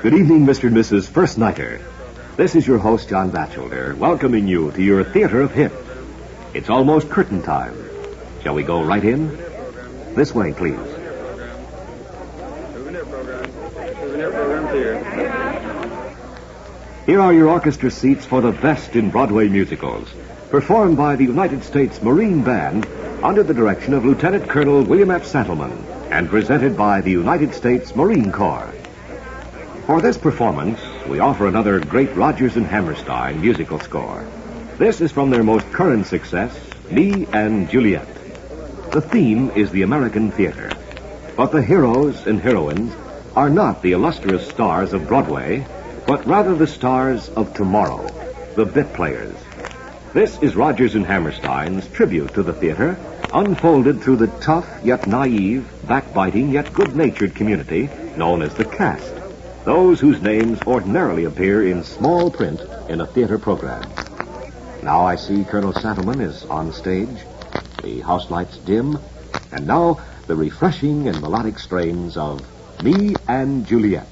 Good evening, Mr. and Mrs. First Nighter. This is your host, John Batchelder, welcoming you to your theater of hits. It's almost curtain time. Shall we go right in? This way, please. Here are your orchestra seats for the best in Broadway musicals, performed by the United States Marine Band under the direction of Lieutenant Colonel William F. Santleman, and presented by the United States Marine Corps. For this performance, we offer another great Rodgers and Hammerstein musical score. This is from their most current success, Me and Juliet. The theme is the American theater, but the heroes and heroines are not the illustrious stars of Broadway, but rather the stars of tomorrow, the bit players. This is Rodgers and Hammerstein's tribute to the theater, unfolded through the tough yet naive, backbiting yet good-natured community known as the cast, those whose names ordinarily appear in small print in a theater program. Now I see Colonel Santleman is on stage, the house lights dim, and now the refreshing and melodic strains of Me and Juliet.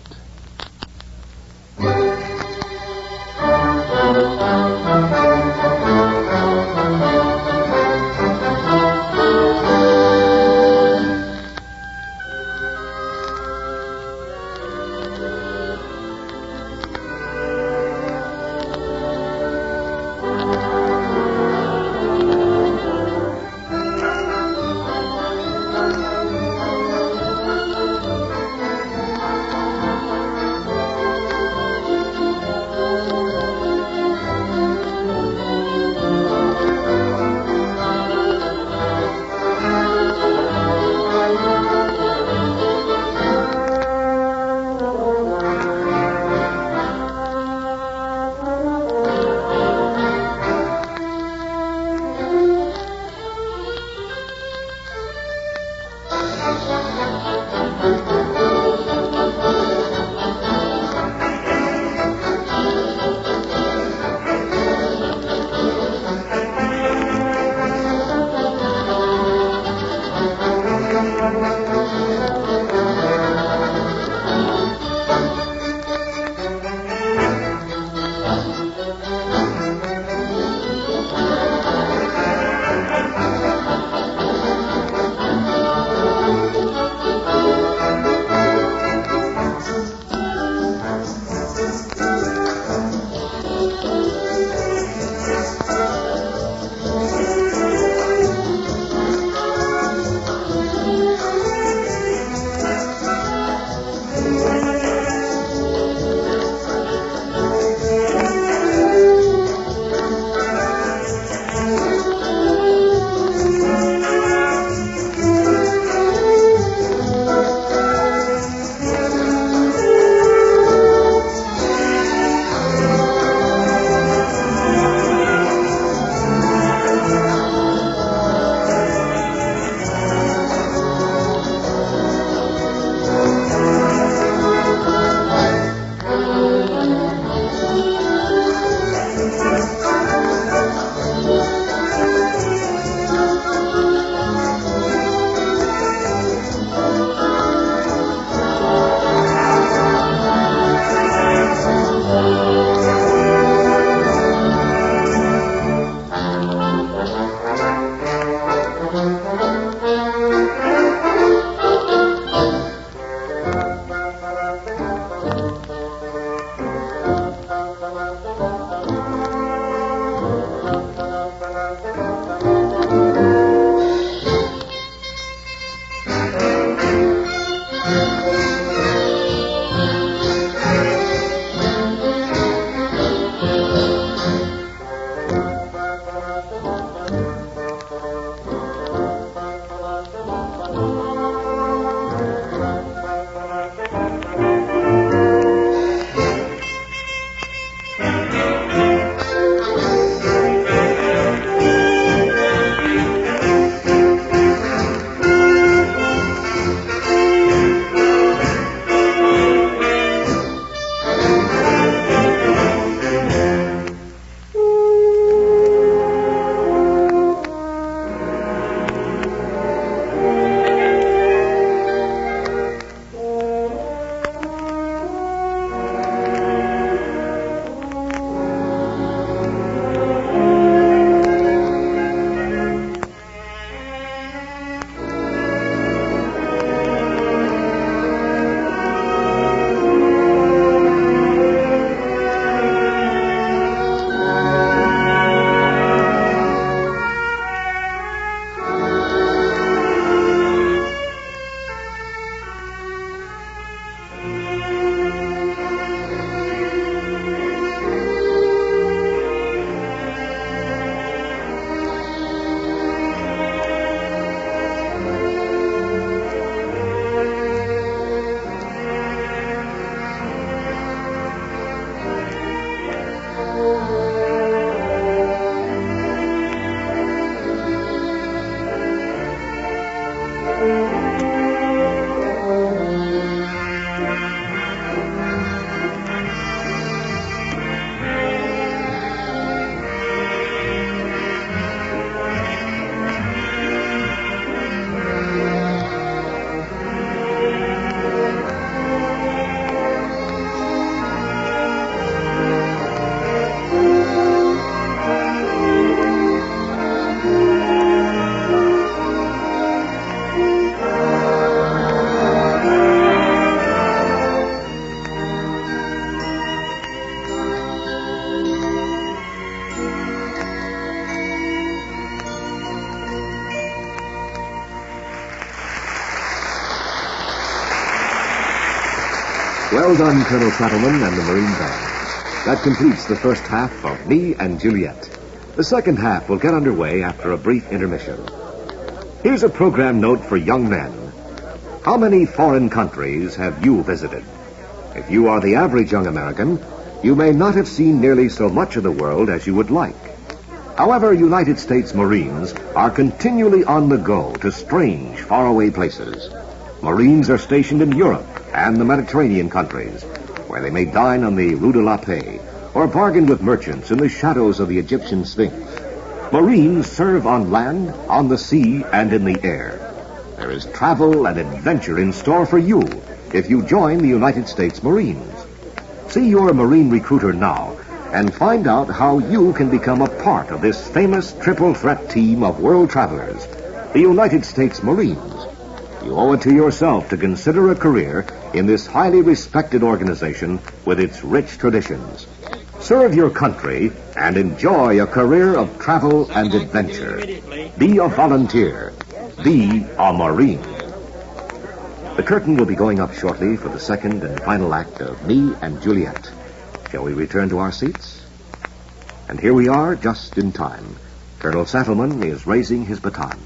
Well done, Colonel Settleman and the Marine Band. That completes the first half of Me and Juliet. The second half will get underway after a brief intermission. Here's a program note for young men. How many foreign countries have you visited? If you are the average young American, you may not have seen nearly so much of the world as you would like. However, United States Marines are continually on the go to strange, faraway places. Marines are stationed in Europe and the Mediterranean countries, where they may dine on the Rue de la Paix or bargain with merchants in the shadows of the Egyptian Sphinx. Marines serve on land, on the sea, and in the air. There is travel and adventure in store for you if you join the United States Marines. See your Marine recruiter now and find out how you can become a part of this famous triple threat team of world travelers, the United States Marines. You owe it to yourself to consider a career in this highly respected organization with its rich traditions. Serve your country and enjoy a career of travel and adventure. Be a volunteer. Be a Marine. The curtain will be going up shortly for the second and final act of Me and Juliet. Shall we return to our seats? And here we are, just in time. Colonel Settleman is raising his baton.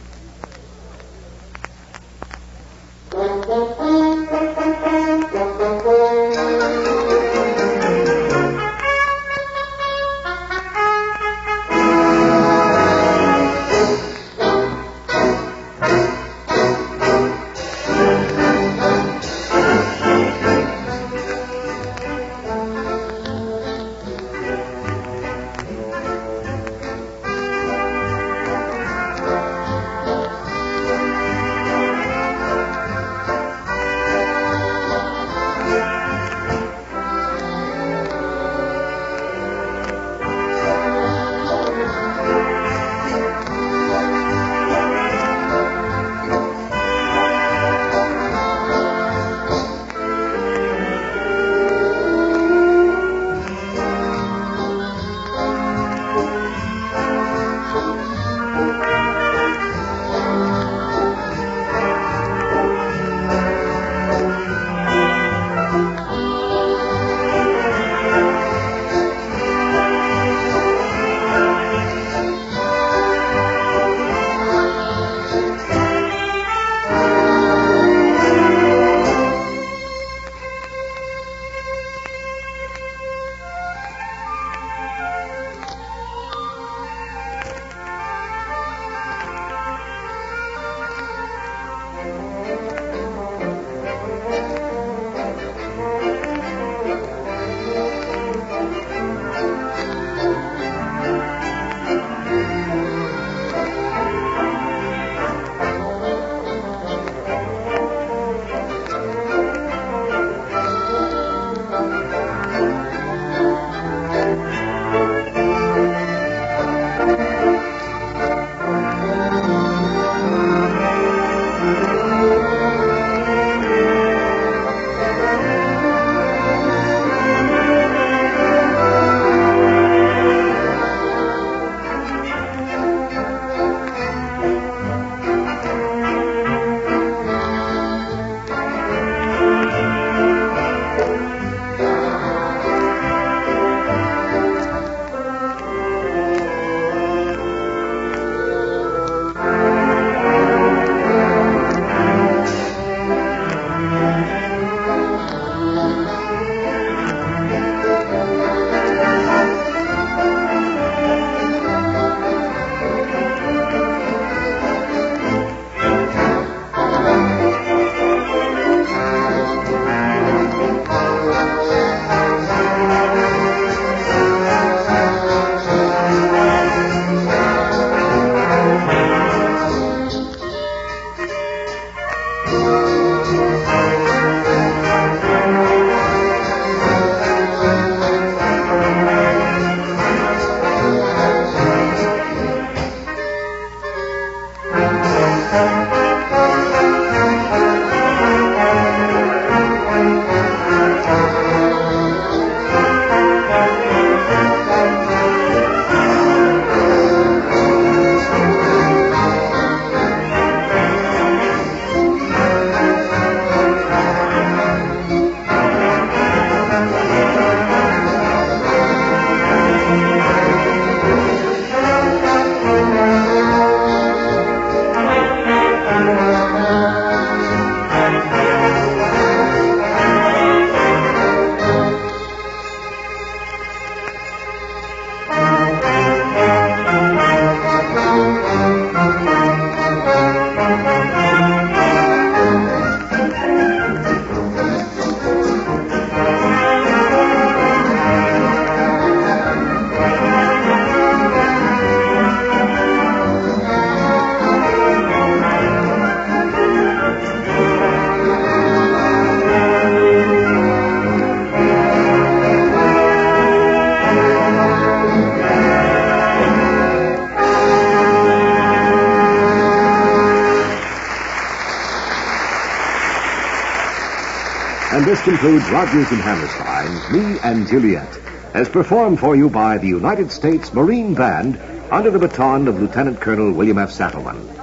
cast includes Rodgers and Hammerstein's Me and Juliet, as performed for you by the United States Marine Band under the baton of Lieutenant Colonel William F. Sattleman.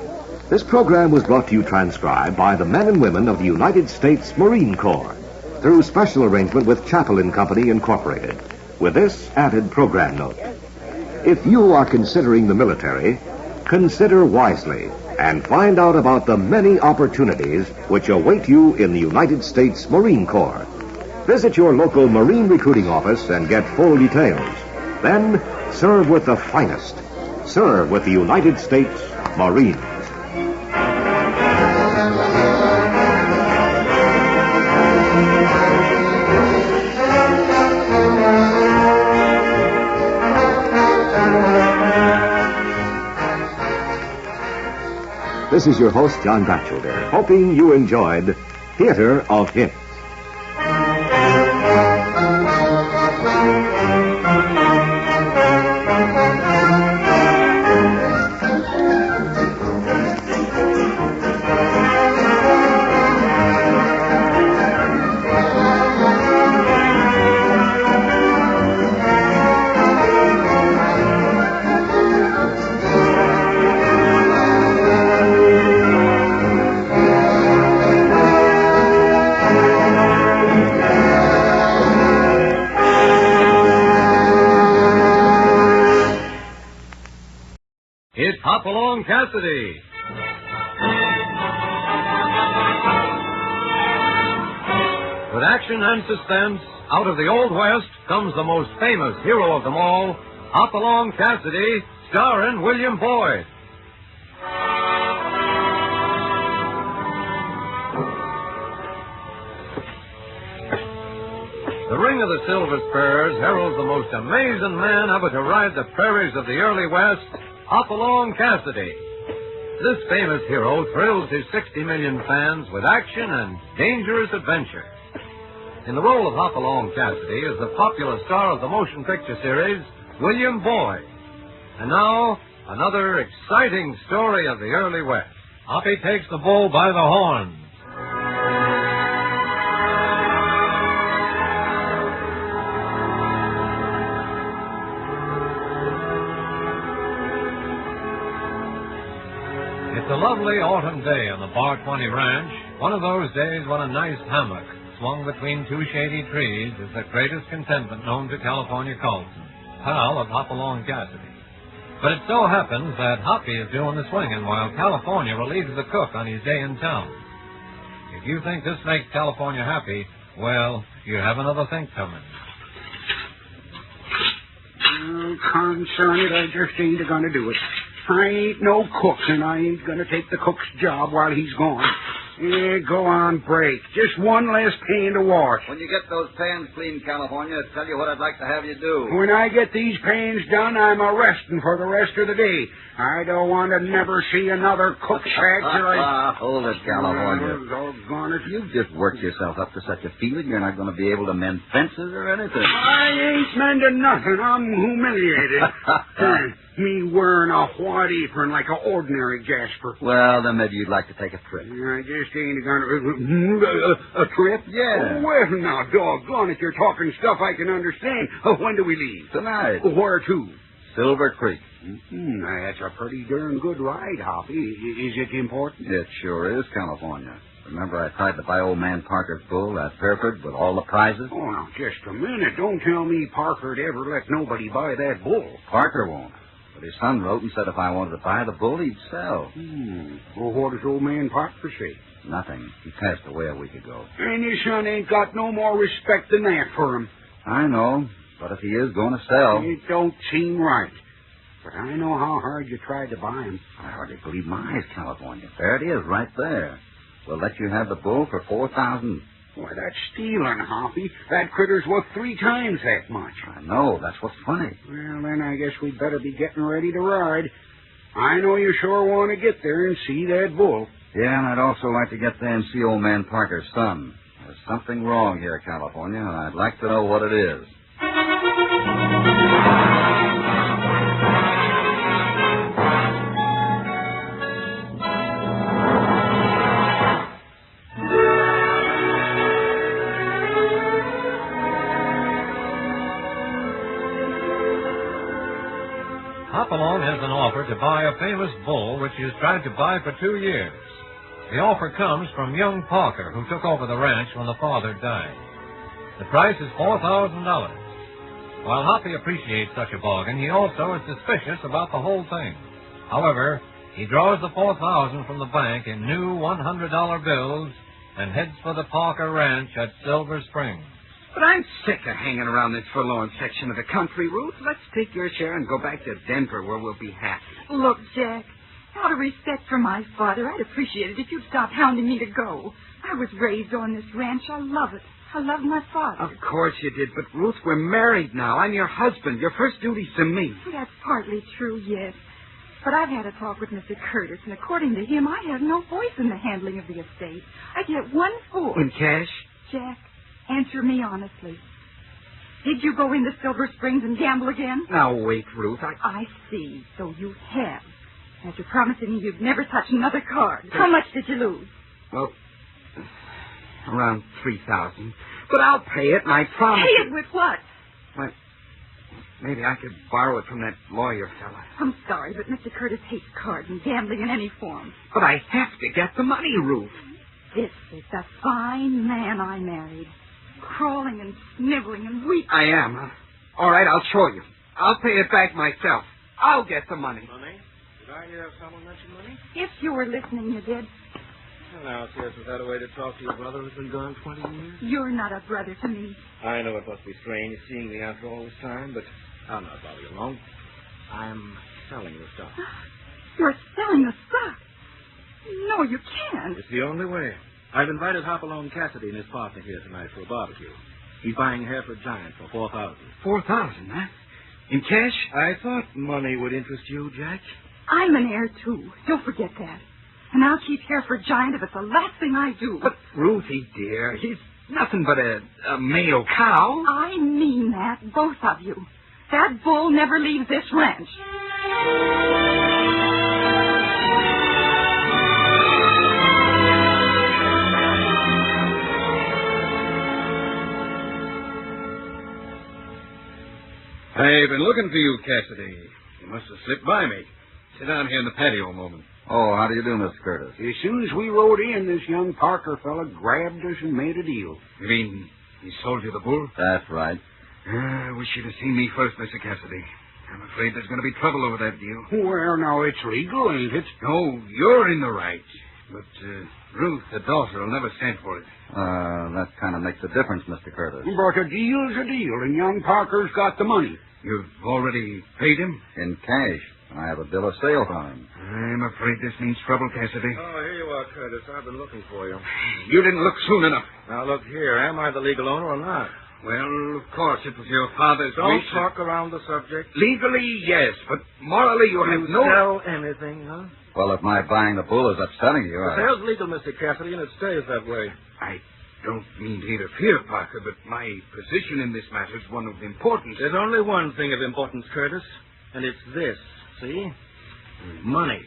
This program was brought to you transcribed by the men and women of the United States Marine Corps through special arrangement with Chaplin Company, Incorporated, with this added program note. If you are considering the military, consider wisely and find out about the many opportunities which await you in the United States Marine Corps. Visit your local Marine recruiting office and get full details. Then serve with the finest. Serve with the United States Marines. This is your host, John Batchelder, hoping you enjoyed Theater of Hits. It's Hopalong Cassidy. With action and suspense, out of the Old West comes the most famous hero of them all, Hopalong Cassidy, starring William Boyd. The Ring of the Silver Spurs heralds the most amazing man ever to ride the prairies of the early West, Hopalong Cassidy. This famous hero thrills his 60 million fans with action and dangerous adventure. In the role of Hopalong Cassidy is the popular star of the motion picture series, William Boyd. And now, another exciting story of the early West. Hoppy takes the bull by the horns. It's a lovely autumn day on the Bar 20 Ranch, one of those days when a nice hammock swung between two shady trees is the greatest contentment known to California Colson, pal of Hopalong Cassidy. But it so happens that Hoppy is doing the swinging while California relieves the cook on his day in town. If you think this makes California happy, well, you have another think coming. Oh, concern it, I just ain't gonna do it. I ain't no cook, and I ain't gonna take the cook's job while he's gone. Yeah, go on, break. Just one less pan to wash. When you get those pans clean, California, I'll tell you what I'd like to have you do. When I get these pans done, I'm a-resting for the rest of the day. I don't want to never see another cook's shack till I... Hold it, California. Doggone it. You've just worked yourself up to such a feeling you're not going to be able to mend fences or anything. I ain't mending nothing. I'm humiliated. Me wearing a white apron like an ordinary Jasper. Well, then maybe you'd like to take a trip. I just ain't gonna... A trip? Yeah. Well, now, doggone it, you're talking stuff I can understand. When do we leave? Tonight. Where to? Silver Creek. That's a pretty darn good ride, Hoppy. Is it important? It sure is, California. Remember I tried to buy old man Parker's bull at Fairford with all the prizes? Oh, now, just a minute. Don't tell me Parker'd ever let nobody buy that bull. Parker won't. But his son wrote and said if I wanted to buy the bull, he'd sell. Well, what does old man Parker say? Nothing. He passed away a week ago. And your son ain't got no more respect than that for him. I know, but if he is going to sell... It don't seem right. But I know how hard you tried to buy him. I hardly believe my eyes, California. There it is, right there. We'll let you have the bull for $4,000. Why, that's stealing, Hoppy. That critter's worth 3 times that much. I know. That's what's funny. Well, then I guess we'd better be getting ready to ride. I know you sure want to get there and see that bull. Yeah, and I'd also like to get there and see old man Parker's son. There's something wrong here, California, and I'd like to know what it is. Hopalong has an offer to buy a famous bull which he has tried to buy for 2 years. The offer comes from young Parker, who took over the ranch when the father died. The price is $4,000. While Hoppy appreciates such a bargain, he also is suspicious about the whole thing. However, he draws the $4,000 from the bank in new $100 bills and heads for the Parker Ranch at Silver Springs. But I'm sick of hanging around this forlorn section of the country, Ruth. Let's take your share and go back to Denver, where we'll be happy. Look, Jack, out of respect for my father, I'd appreciate it if you'd stop hounding me to go. I was raised on this ranch. I love it. I love my father. Of course you did, but Ruth, we're married now. I'm your husband. Your first duty's to me. That's partly true, yes. But I've had a talk with Mr. Curtis, and according to him, I have no voice in the handling of the estate. I get 1/4. In cash? Jack, answer me honestly. Did you go into Silver Springs and gamble again? Now, wait, Ruth. I see. So you have. After promising me you'd never touch another card. How much did you lose? Well, around $3,000. But I'll pay it, and I promise. Pay it with what? Well, maybe I could borrow it from that lawyer fella. I'm sorry, but Mr. Curtis hates cards and gambling in any form. But I have to get the money, Ruth. This is the fine man I married. Crawling and sniveling and weak. I am, huh? All right, I'll show you. I'll pay it back myself. I'll get the money. Money? Did I hear someone mention money? If you were listening, you did. Well, now, sis, is that a way to talk to your brother who's been gone 20 years? You're not a brother to me. I know it must be strange seeing me after all this time, but I'll not bother you long. I'm selling the stock. You're selling the stock. No, you can't. It's the only way. I've invited Hopalong Cassidy and his partner here tonight for a barbecue. He's buying Hereford Giant for $4,000. $4,000, huh? In cash? I thought money would interest you, Jack. I'm an heir, too. Don't forget that. And I'll keep Hereford Giant if it's the last thing I do. But, Ruthie, dear, he's nothing but a male cow. I mean that, both of you. That bull never leaves this ranch. I've been looking for you, Cassidy. You must have slipped by me. Sit down here in the patio a moment. Oh, how do you do, Mr. Curtis? As soon as we rode in, this young Parker fella grabbed us and made a deal. You mean he sold you the bull? That's right. I wish you'd have seen me first, Mr. Cassidy. I'm afraid there's going to be trouble over that deal. Well, now, it's legal, ain't it? No, you're in the right. But Ruth, the daughter, will never stand for it. That kind of makes a difference, Mr. Curtis. But a deal's a deal, and young Parker's got the money. You've already paid him? In cash. I have a bill of sale from him. I'm afraid this means trouble, Cassidy. Oh, here you are, Curtis. I've been looking for you. You didn't look soon enough. Now, look here. Am I the legal owner or not? Well, of course, it was your father's Don't wish. talk around the subject. Legally, yes, but morally you have You no... sell anything, huh? Well, if my buying the bull is upsetting you, The sale's legal, Mr. Cassidy, and it stays that way. I don't mean to interfere, Parker, but my position in this matter is one of importance. There's only one thing of importance, Curtis, and it's this. See? Money.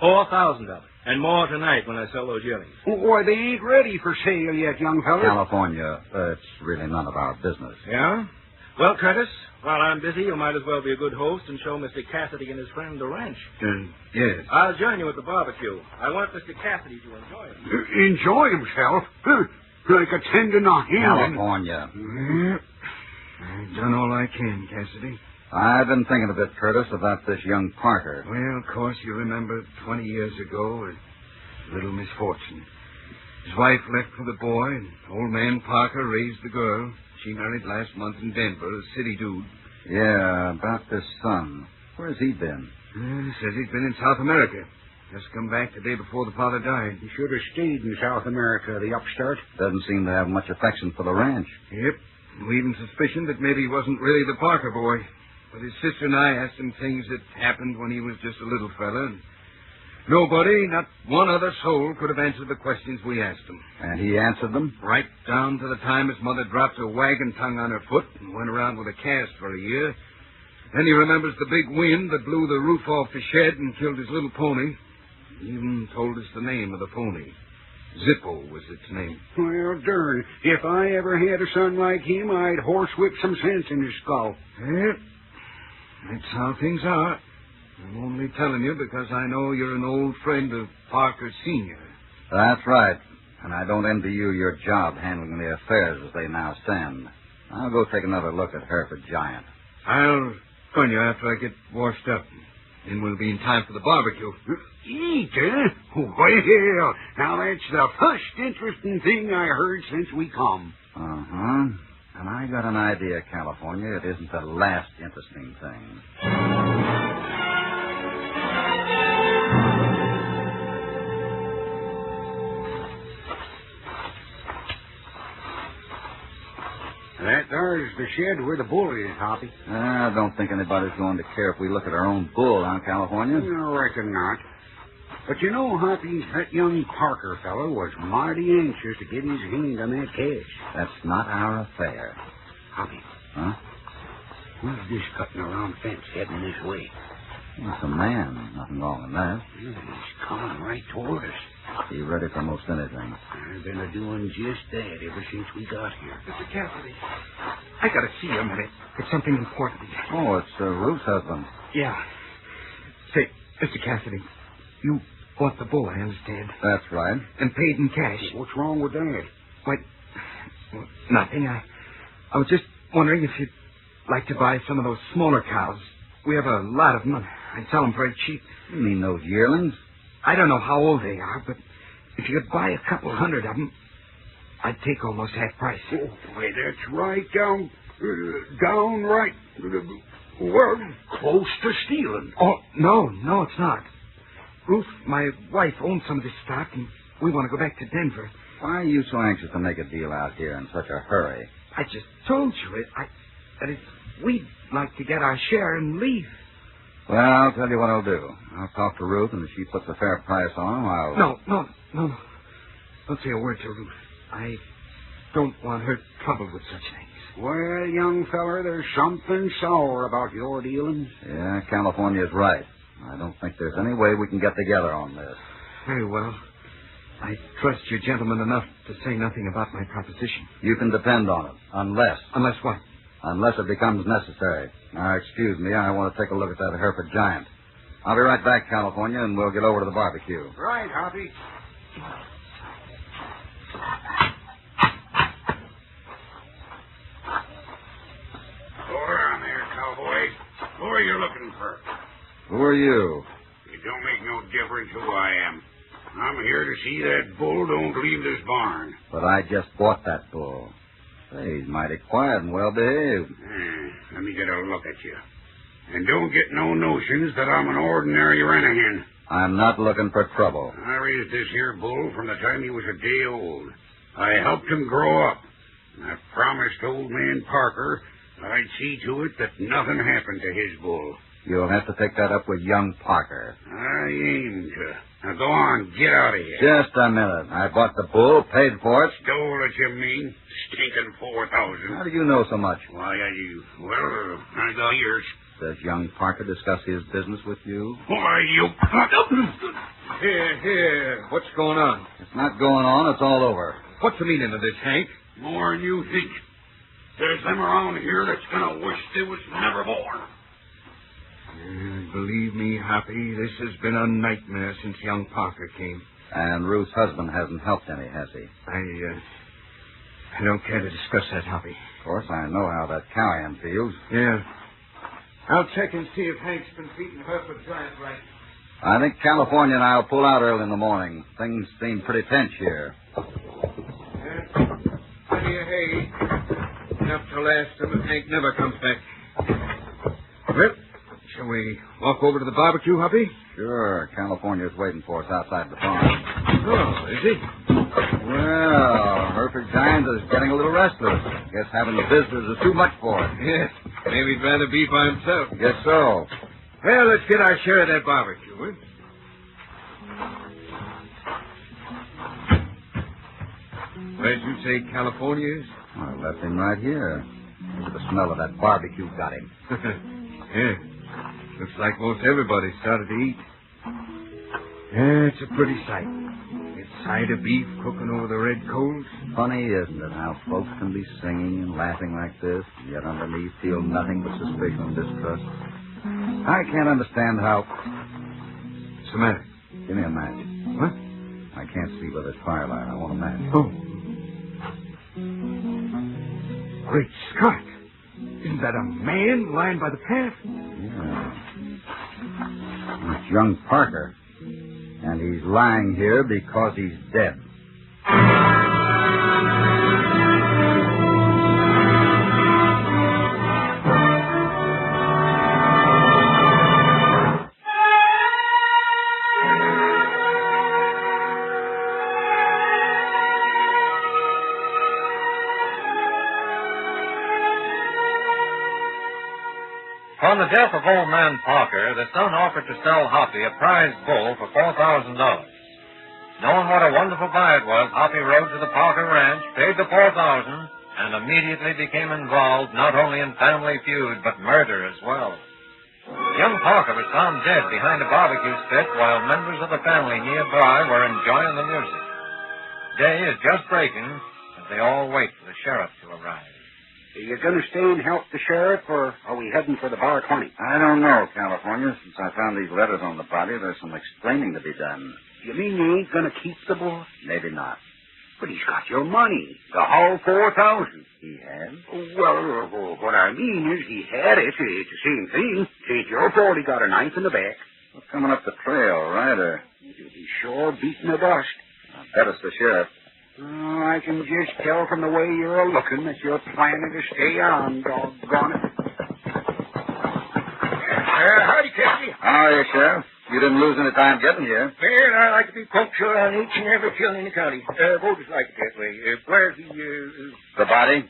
$4,000. And more tonight when I sell those yearlings. Why, they ain't ready for sale yet, young fella. California, it's really none of our business. Yeah? Well, Curtis, while I'm busy, you might as well be a good host and show Mr. Cassidy and his friend the ranch. Yes. I'll join you at the barbecue. I want Mr. Cassidy to enjoy it. Enjoy himself? Like attending a hen. California. I've done all I can, Cassidy. I've been thinking a bit, Curtis, about this young Parker. Well, of course, you remember 20 years ago, a little misfortune. His wife left for the boy, and old man Parker raised the girl. She married last month in Denver, a city dude. Yeah, about this son. Where's he been? He says he's been in South America. Just come back the day before the father died. He should have stayed in South America, the upstart. Doesn't seem to have much affection for the ranch. Yep. We even suspicioned that maybe he wasn't really the Parker boy. But his sister and I asked him things that happened when he was just a little fella. And nobody, not one other soul, could have answered the questions we asked him. And he answered them? Right down to the time his mother dropped her wagon tongue on her foot and went around with a cast for a year. Then he remembers the big wind that blew the roof off the shed and killed his little pony. He even told us the name of the pony. Zippo was its name. Well, darn. If I ever had a son like him, I'd horsewhip some sense in his skull. Yep. That's how things are. I'm only telling you because I know you're an old friend of Parker Sr. That's right. And I don't envy you your job handling the affairs as they now stand. I'll go take another look at Hereford Giant. I'll join you after I get washed up. Then we'll be in time for the barbecue. Eat, eh? Well, now that's the first interesting thing I heard since we come. Uh-huh. And I got an idea, California. It isn't the last interesting thing. There's the shed where the bull is, Hoppy. I don't think anybody's going to care if we look at our own bull, huh, California? I reckon not. But you know, Hoppy, that young Parker fellow was mighty anxious to get his hand on that cash. That's not our affair. Hoppy. Huh? Who's this cutting around fence heading this way? It's a man. Nothing wrong in that. He's coming right toward us. Be ready for most anything. I've been doing just that ever since we got here. Mr. Cassidy, I gotta see you a minute. It's something important. Oh, it's Ruth's husband. Yeah. Say, Mr. Cassidy, you bought the bull, I understand. That's right. And paid in cash. What's wrong with that? Why, well, nothing. I was just wondering if you'd like to buy some of those smaller cows. We have a lot of money. I'd sell them very cheap. You mean those yearlings? I don't know how old they are, but if you could buy a couple hundred of them, I'd take almost half price. Oh, boy, that's right downright, well, close to stealing. Oh, no, it's not. Ruth, my wife, owns some of this stock, and we want to go back to Denver. Why are you so anxious to make a deal out here in such a hurry? I just told you we'd like to get our share and leave. Well, I'll tell you what I'll do. I'll talk to Ruth, and if she puts a fair price on them, I'll... No. Don't say a word to Ruth. I don't want her troubled with such things. Well, young feller, there's something sour about your dealings. Yeah, California's right. I don't think there's any way we can get together on this. Very well. I trust you gentlemen enough to say nothing about my proposition. You can depend on it, unless... Unless what? Unless it becomes necessary. Now, excuse me, I want to take a look at that Hereford Giant. I'll be right back, California, and we'll get over to the barbecue. Right, Hoppy. Go around there, cowboy. Who are you looking for? Who are you? It don't make no difference who I am. I'm here to see that bull don't leave this barn. But I just bought that bull. Say, he's mighty quiet and well-behaved. Let me get a look at you. And don't get no notions that I'm an ordinary Renahan. I'm not looking for trouble. I raised this here bull from the time he was a day old. I helped him grow up. And I promised old man Parker I'd see to it that nothing happened to his bull. You'll have to take that up with young Parker. I aim to. Now go on, get out of here. Just a minute. I bought the bull, paid for it. Stole it, you mean? Stinking 4,000. How do you know so much? Why, I got yours. Does young Parker discuss his business with you? Why, you... Here. What's going on? It's not going on. It's all over. What's the meaning of this, Hank? More than you think. There's them around here that's gonna wish they was never born. Believe me, Hoppy, this has been a nightmare since young Parker came. And Ruth's husband hasn't helped any, has he? I don't care to discuss that, Hoppy. Of course, I know how that cowhand feels. Yeah. I'll check and see if Hank's been feeding Hereford Giant right. I think California and I'll pull out early in the morning. Things seem pretty tense here. Yeah. Plenty of hay. Enough to last him if Hank never comes back. Well, shall we walk over to the barbecue, Hoppy? Sure. California's waiting for us outside the farm. Oh, is he? Well, Hereford Giant is getting a little restless. Guess having the visitors is too much for him. Yeah. Maybe he'd rather be by himself. Guess so. Well, let's get our share of that barbecue, eh? Where'd you say California is? I left him right here. Maybe the smell of that barbecue got him. Yeah. Looks like most everybody's started to eat. Yeah, it's a pretty sight. It's side of beef cooking over the red coals. Funny, isn't it, how folks can be singing and laughing like this, and yet underneath feel nothing but suspicion and distrust? I can't understand how... What's the matter? Give me a match. What? I can't see by this firelight. I want a match. Oh. Great Scott. Isn't that a man lying by the path? Yeah. It's young Parker. And he's lying here because he's dead. On the death of old man Parker, the son offered to sell Hoppy a prize bull for $4,000. Knowing what a wonderful buy it was, Hoppy rode to the Parker ranch, paid the $4,000, and immediately became involved not only in family feud, but murder as well. Young Parker was found dead behind a barbecue spit while members of the family nearby were enjoying the music. Day is just breaking as they all wait for the sheriff to arrive. Are you going to stay and help the sheriff, or are we heading for the Bar 20? I don't know, California. Since I found these letters on the body, there's some explaining to be done. You mean you ain't going to keep the boy? Maybe not. But he's got your money. The whole 4,000. He has? Well, what I mean is he had it. It's the same thing. It ain't your fault he got a knife in the back. Well, coming up the trail, right? Or He's sure beating the dust. I bet it's the sheriff. Oh, I can just tell from the way you're looking that you're planning to stay on, doggone it. Howdy, Cassidy. How are you, Sheriff? You didn't lose any time getting here. Well, I like to be punctual on each and every kill in the county. Voters like it that way. Where's the... The body?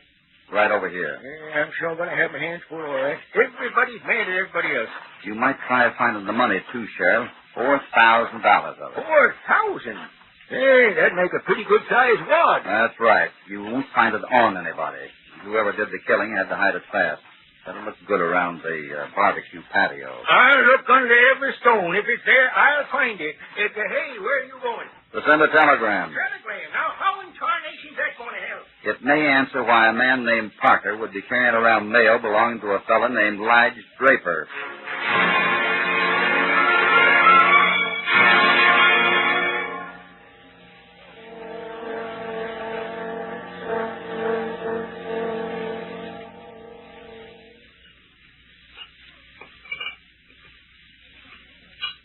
Right over here. I'm sure going to have my hands full, all right. Everybody's mad at everybody else. You might try finding the money, too, Sheriff. $4,000 of it. 4,000? Hey, that'd make a pretty good-sized wad. That's right. You won't find it on anybody. Whoever did the killing had to hide it fast. That'll look good around the barbecue patio. I'll look under every stone. If it's there, I'll find it. Hey, where are you going? To send a telegram. Telegram. Now, how in tarnation's that going to help? It may answer why a man named Parker would be carrying around mail belonging to a fellow named Lige Draper.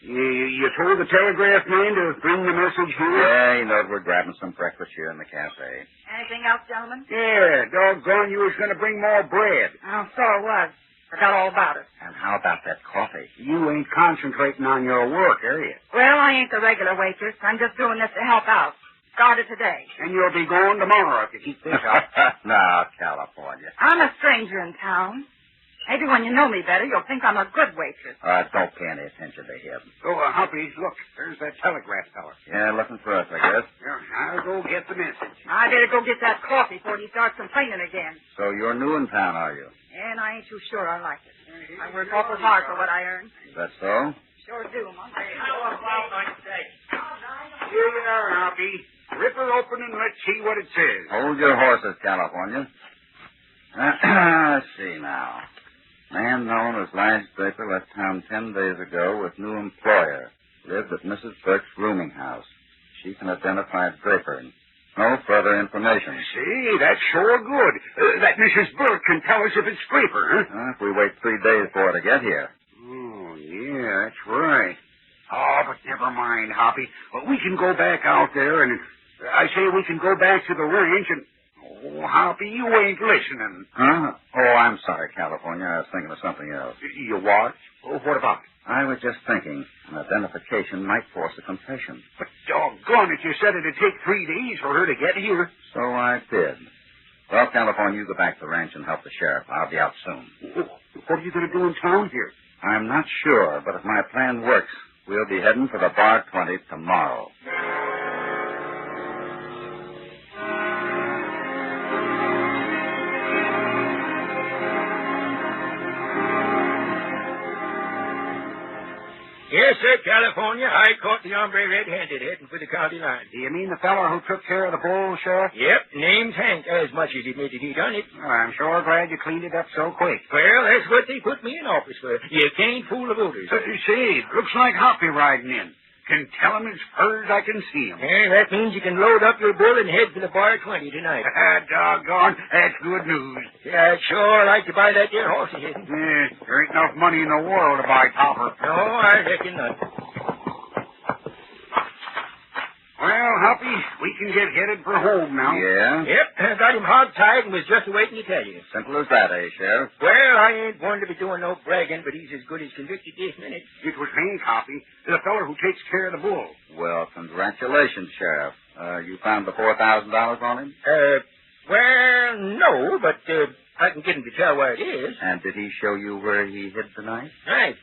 You told the telegraph man to bring the message here? Yeah, you know, we're grabbing some breakfast here in the cafe. Anything else, gentlemen? Yeah, doggone you was going to bring more bread. Oh, so it was. Forgot all about it. And how about that coffee? You ain't concentrating on your work, are you? Well, I ain't the regular waitress. I'm just doing this to help out. Started today. And you'll be going tomorrow if you keep this up. No, California. I'm a stranger in town. Maybe when you know me better, you'll think I'm a good waitress. Don't pay any attention to him. Oh, Hoppy, look, there's that telegraph feller. Yeah, looking for us, I guess. Yeah, I'll go get the message. I better go get that coffee before he starts complaining again. So you're new in town, are you? And I ain't too sure I like it. I work awful hard for what I earn. Is that so? Sure do, Mom. How about my steak? Here you are, Hoppy. Rip her open and let's see what it says. Hold your horses, California. Let's see now. Man known as Lige Draper left town 10 days ago with new employer. Lived at Mrs. Burke's rooming house. She can identify Draper. No further information. See, that's sure good. That Mrs. Burke can tell us if it's Draper, huh? If we wait 3 days for her to get here. Oh, yeah, that's right. Oh, but never mind, Hoppy. Well, we can go back out there and... I say we can go back to the ranch and... Oh, Hoppy, you ain't listening. Huh? Oh, I'm sorry, California. I was thinking of something else. You what? Oh, what about it? I was just thinking an identification might force a confession. But doggone it, you said it'd take 3 days for her to get here. So I did. Well, California, you go back to the ranch and help the sheriff. I'll be out soon. What are you going to do in town here? I'm not sure, but if my plan works, we'll be heading for the Bar 20 tomorrow. Yes, sir, California. I caught the hombre red-handed heading for the county line. Do you mean the fellow who took care of the bull, Sheriff? Yep, name's Hank, as much as he admitted he done it. Oh, I'm sure glad you cleaned it up so quick. Well, that's what they put me in office for. You can't fool the voters. Say, looks like Hoppy riding in. Can tell him as far as I can see him. Yeah, that means you can load up your bull and head for the bar 20 tonight. Doggone, that's good news. Yeah, I'd sure like to buy that there horse of his. There ain't enough money in the world to buy Topper. No, I reckon not. Well, Hoppy, we can get headed for home now. Yeah? Yep, I got him hog-tied and was just waiting to tell you. Simple as that, eh, Sheriff? Well, I ain't going to be doing no bragging, but he's as good as convicted this minute. It was Hank, Hoppy, the fellow who takes care of the bull. Well, congratulations, Sheriff. You found the $4,000 on him? Well, no, but I can get him to tell where it is. And did he show you where he hid the knife? Right.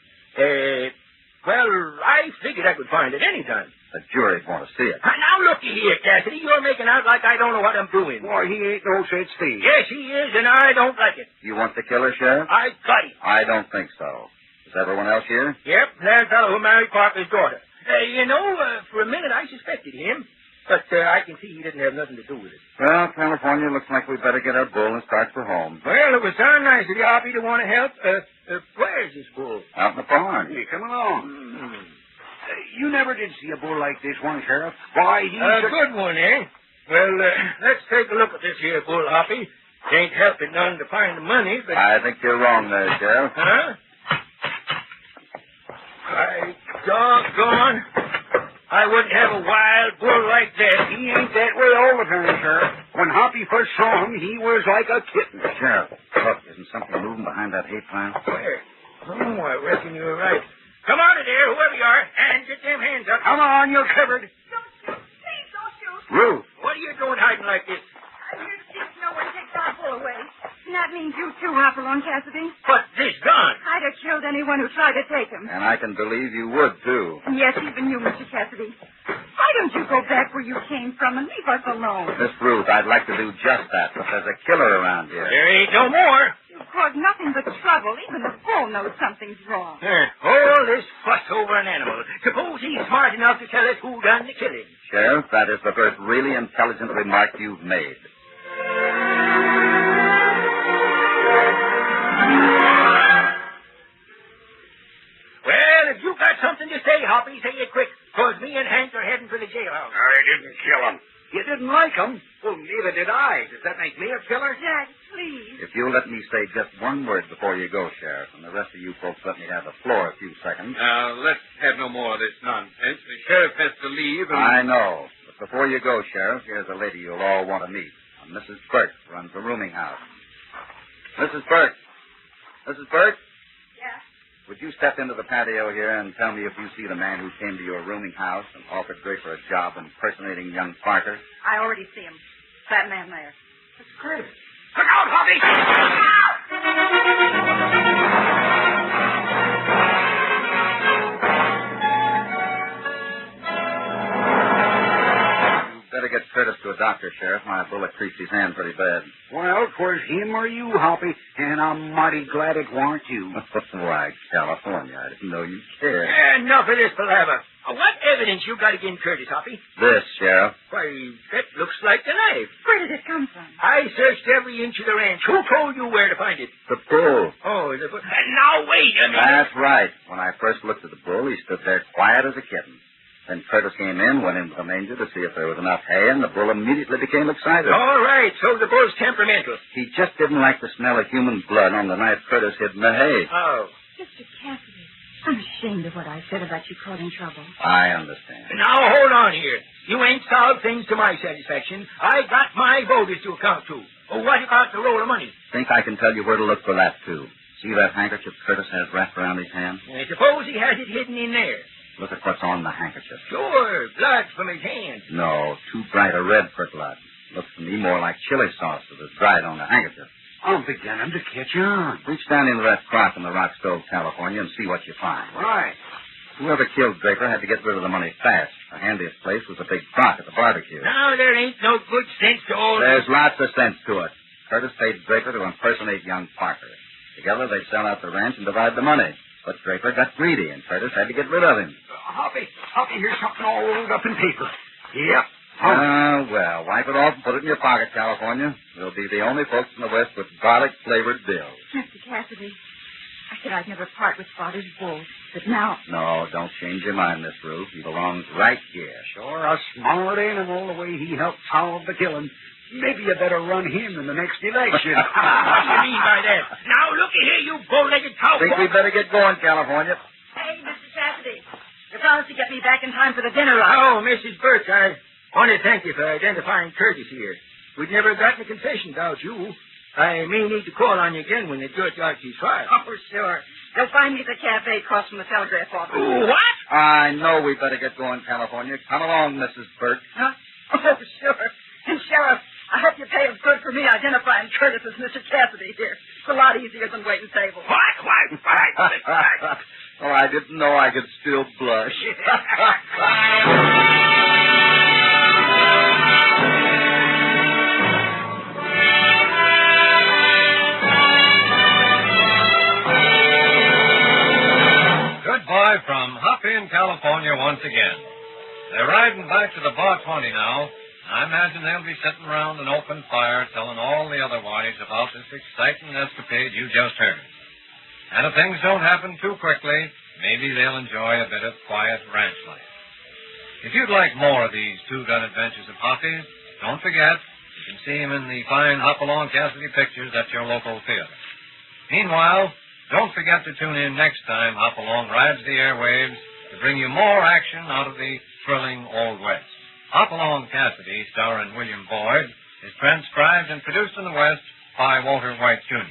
Well, I figured I could find it any time. The jury'd want to see it. Now, looky here, Cassidy. You're making out like I don't know what I'm doing. Boy, he ain't no such thing. Yes, he is, and I don't like it. You want the killer, Sheriff? I got him. I don't think so. Is everyone else here? Yep, that fellow who married Parker's daughter. For a minute I suspected him, but I can see he didn't have nothing to do with it. Well, California, looks like we better get our bull and start for home. Well, it was darn nice of you, Hoppy, to want to help. Where's this bull? Out in the barn. Hey, come along. You never did see a bull like this one, Sheriff. Why, he's a good one, eh? Well, let's take a look at this here bull, Hoppy. Ain't helping none to find the money, but... I think you're wrong there, Sheriff. Huh? Doggone. I wouldn't have a wild bull like that. He ain't that way all the time, Sheriff. When Hoppy first saw him, he was like a kitten. Sheriff, look, isn't something moving behind that hay pile? Where? Oh, I reckon you're right. Come out of there, whoever you are, and get them hands up. Come on, you're covered. Don't shoot. Please don't shoot. Ruth. What are you doing hiding like this? I'm here to see if no one takes our bull away. And that means you too, Hopalong Cassidy. But this gun. I'd have killed anyone who tried to take him. And I can believe you would, too. Yes, even you, Mr. Cassidy. Why don't you go back where you came from and leave us alone? Miss Ruth, I'd like to do just that, but there's a killer around here. There ain't no more. You've caused nothing but trouble. Even the bull knows something's wrong. All this fuss over an animal. Suppose he's smart enough to tell us who done the killing. Sheriff, that is the first really intelligent remark you've made. Well, if you got something to say, Hoppy, say it quick. Because me and Hank are heading for the jailhouse. I didn't kill him. You didn't like him? Well, neither did I. Does that make me a killer? Jack, please. If you'll let me say just one word before you go, Sheriff, and the rest of you folks let me have the floor a few seconds. Let's have no more of this nonsense. The sheriff has to leave and... I know. But before you go, Sheriff, here's a lady you'll all want to meet. Mrs. Burke runs the rooming house. Mrs. Burke. Mrs. Burke? Yeah? Would you step into the patio here and tell me if you see the man who came to your rooming house and offered Draper a job impersonating young Parker? I already see him. That man there. That's Curtis. Look out, Hoppy! Better get Curtis to a doctor, Sheriff. My bullet creased his hand pretty bad. Well, 'twas him or you, Hoppy, and I'm mighty glad it warn't you. Why, California, I didn't know you cared. Enough of this palaver. What evidence you got against Curtis, Hoppy? This, Sheriff. Why, that looks like the knife. Where did it come from? I searched every inch of the ranch. Who told you where to find it? The bull. Oh, the bull. Now, wait a minute. That's right. When I first looked at the bull, he stood there quiet as a kitten. Then Curtis came in, went into the manger to see if there was enough hay, and the bull immediately became excited. All right, so the bull's temperamental. He just didn't like the smell of human blood on the knife Curtis hid in the hay. Oh. Mr. Cassidy, I'm ashamed of what I said about you caught in trouble. I understand. Now, hold on here. You ain't solved things to my satisfaction. I got my voters to account to. Oh, what about the roll of money? Think I can tell you where to look for that, too. See that handkerchief Curtis has wrapped around his hand? Suppose he has it hidden in there. Look at what's on the handkerchief. Sure, blood from his hand. No, too bright a red for blood. Looks to me more like chili sauce that was dried on the handkerchief. I'm beginning to catch on. Reach down into that crock in the rock stove, California, and see what you find. Right. Whoever killed Draper had to get rid of the money fast. The handiest place was a big crock at the barbecue. Now, there ain't no good sense to all There's lots of sense to it. Curtis paid Draper to impersonate young Parker. Together, they sell out the ranch and divide the money. But Draper got greedy, and Curtis had to get rid of him. Hoppy, here's something all rolled up in paper. Yep. Well, wipe it off and put it in your pocket, California. We'll be the only folks in the West with garlic-flavored bills. Mr. Cassidy, I said I'd never part with Father's bull, but now... No, don't change your mind, Miss Ruth. He belongs right here. Sure, a smart animal, the way he helped solve the killing. Maybe you better run him in the next election. What do you mean by that? Now, looky here, you bow-legged cowboy. Think we better get going, California. Hey, Mr. Cassidy, you promised to get me back in time for the dinner run. Oh, Mrs. Birch, I want to thank you for identifying Curtis here. We'd never gotten a confession without you. I may need to call on you again when the judge likes his trial. Oh, sure. You'll find me at the cafe across from the telegraph office. What? I know we better get going, California. Come along, Mrs. Burke. Huh? Oh, sure. And, Sheriff, I hope you pay as good for me identifying Curtis as Mr. Cassidy here. It's a lot easier than waiting tables. What? Oh, I didn't know I could still blush. Goodbye from Hoppy in California once again. They're riding back to the Bar 20 now. I imagine they'll be sitting around an open fire telling all the other wives about this exciting escapade you just heard. And if things don't happen too quickly, maybe they'll enjoy a bit of quiet ranch life. If you'd like more of these two-gun adventures of Hoppy's, don't forget, you can see him in the fine Hopalong Cassidy pictures at your local theater. Meanwhile, don't forget to tune in next time Hopalong rides the airwaves to bring you more action out of the thrilling Old West. Hopalong Cassidy, starring William Boyd, is transcribed and produced in the West by Walter White, Jr.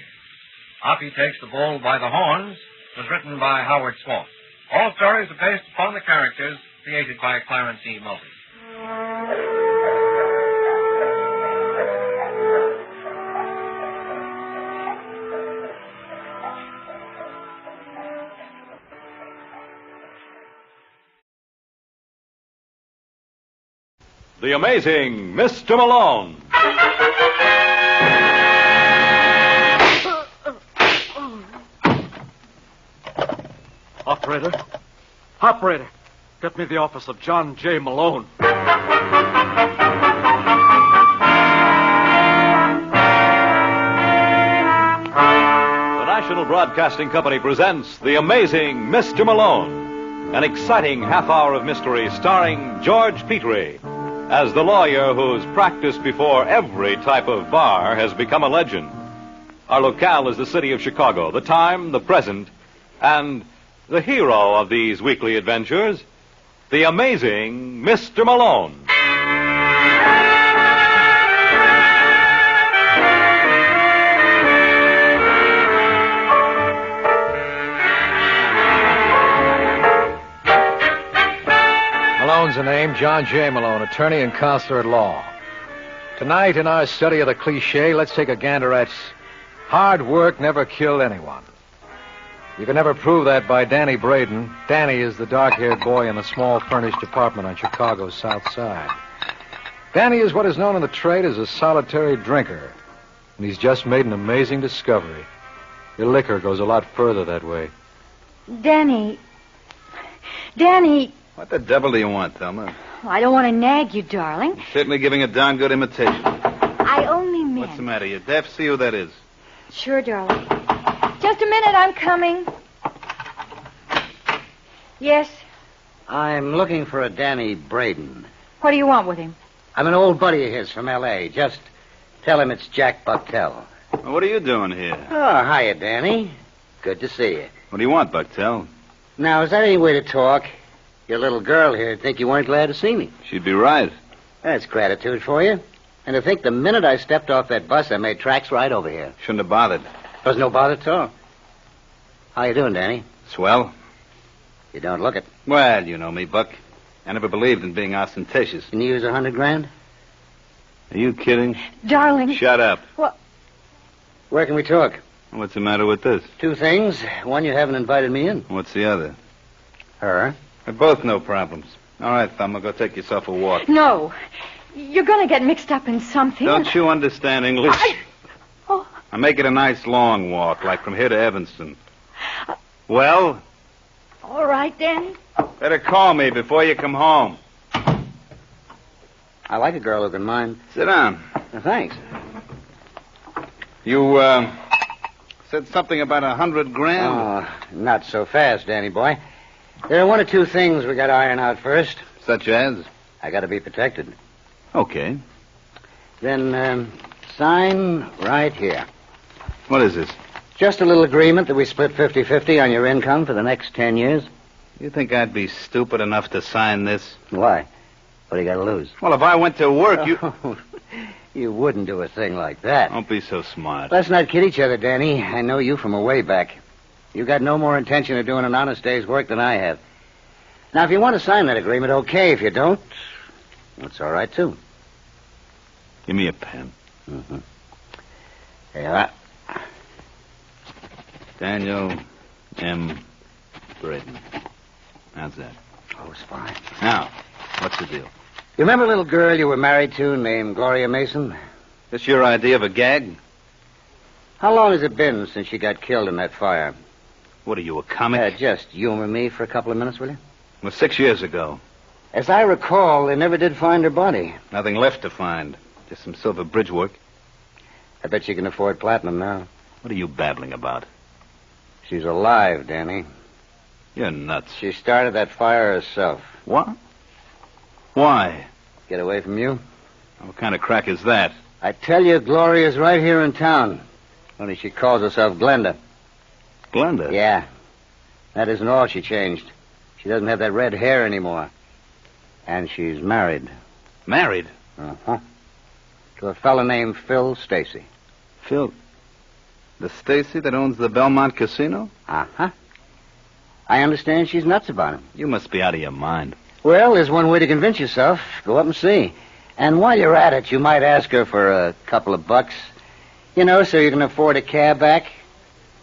Hoppy Takes the Bull by the Horns was written by Howard Swamp. All stories are based upon the characters created by Clarence E. Mulvey. The Amazing Mr. Malone. Operator, get me the office of John J. Malone. The National Broadcasting Company presents The Amazing Mr. Malone, an exciting half hour of mystery starring George Petrie as the lawyer whose practice before every type of bar has become a legend. Our locale is the city of Chicago, the time, the present, and the hero of these weekly adventures, the amazing Mr. Malone. Malone's the name, John J. Malone, attorney and counselor at law. Tonight, in our study of the cliche, let's take a gander at hard work never killed anyone. You can never prove that by Danny Braden. Danny is the dark-haired boy in a small furnished apartment on Chicago's South Side. Danny is what is known in the trade as a solitary drinker, and he's just made an amazing discovery. Your liquor goes a lot further that way. Danny. What the devil do you want, Thelma? Well, I don't want to nag you, darling. Certainly giving a darn good imitation. I only meant... What's the matter? You deaf? See who that is. Sure, darling. Just a minute, I'm coming. Yes? I'm looking for a Danny Braden. What do you want with him? I'm an old buddy of his from L.A. Just tell him it's Jack Bucktel. Well, what are you doing here? Oh, hiya, Danny. Good to see you. What do you want, Bucktel? Now, is that any way to talk? Your little girl here would think you weren't glad to see me. She'd be right. That's gratitude for you. And to think the minute I stepped off that bus, I made tracks right over here. Shouldn't have bothered. Was no bother at all. How you doing, Danny? Swell. You don't look it. Well, you know me, Buck. I never believed in being ostentatious. Can you use $100,000? Are you kidding? Darling. Shut up. What? Where can we talk? What's the matter with this? Two things. One, you haven't invited me in. What's the other? Her. They're both no problems. All right, Thelma, go take yourself a walk. No. You're going to get mixed up in something. Don't you understand English? Oh. I'll make it a nice long walk, like from here to Evanston. Well, All right, Danny. better call me before you come home. I like a girl who can mind. Sit down. Thanks. You, said something about 100 grand? Oh, not so fast, Danny boy. There are one or two things we got to iron out first. Such as? I got to be protected. Okay. Then, sign right here. What is this? Just a little agreement that we split 50-50 on your income for the next 10 years. You think I'd be stupid enough to sign this? Why? What do you got to lose? Well, if I went to work, you... You wouldn't do a thing like that. Don't be so smart. Let's not kid each other, Danny. I know you from a way back. You got no more intention of doing an honest day's work than I have. Now, if you want to sign that agreement, okay. If you don't, that's all right, too. Give me a pen. Mm-hmm. Here you are. Daniel M. Braden. How's that? Oh, it's fine. Now, what's the deal? You remember a little girl you were married to named Gloria Mason? This your idea of a gag? How long has it been since she got killed in that fire? What are you, a comic? Just humor me for a couple of minutes, will you? Well, 6 years ago. As I recall, they never did find her body. Nothing left to find. Just some silver bridge work. I bet she can afford platinum now. What are you babbling about? She's alive, Danny. You're nuts. She started that fire herself. What? Why? Get away from you? What kind of crack is that? I tell you, Gloria's right here in town. Only she calls herself Glenda. Glenda? Yeah. That isn't all she changed. She doesn't have that red hair anymore. And she's married. Married? Uh-huh. To a fellow named Phil Stacy. Phil? The Stacy that owns the Belmont Casino? Uh-huh. I understand she's nuts about him. You must be out of your mind. Well, there's one way to convince yourself. Go up and see. And while you're at it, you might ask her for a couple of bucks. You know, so you can afford a cab back.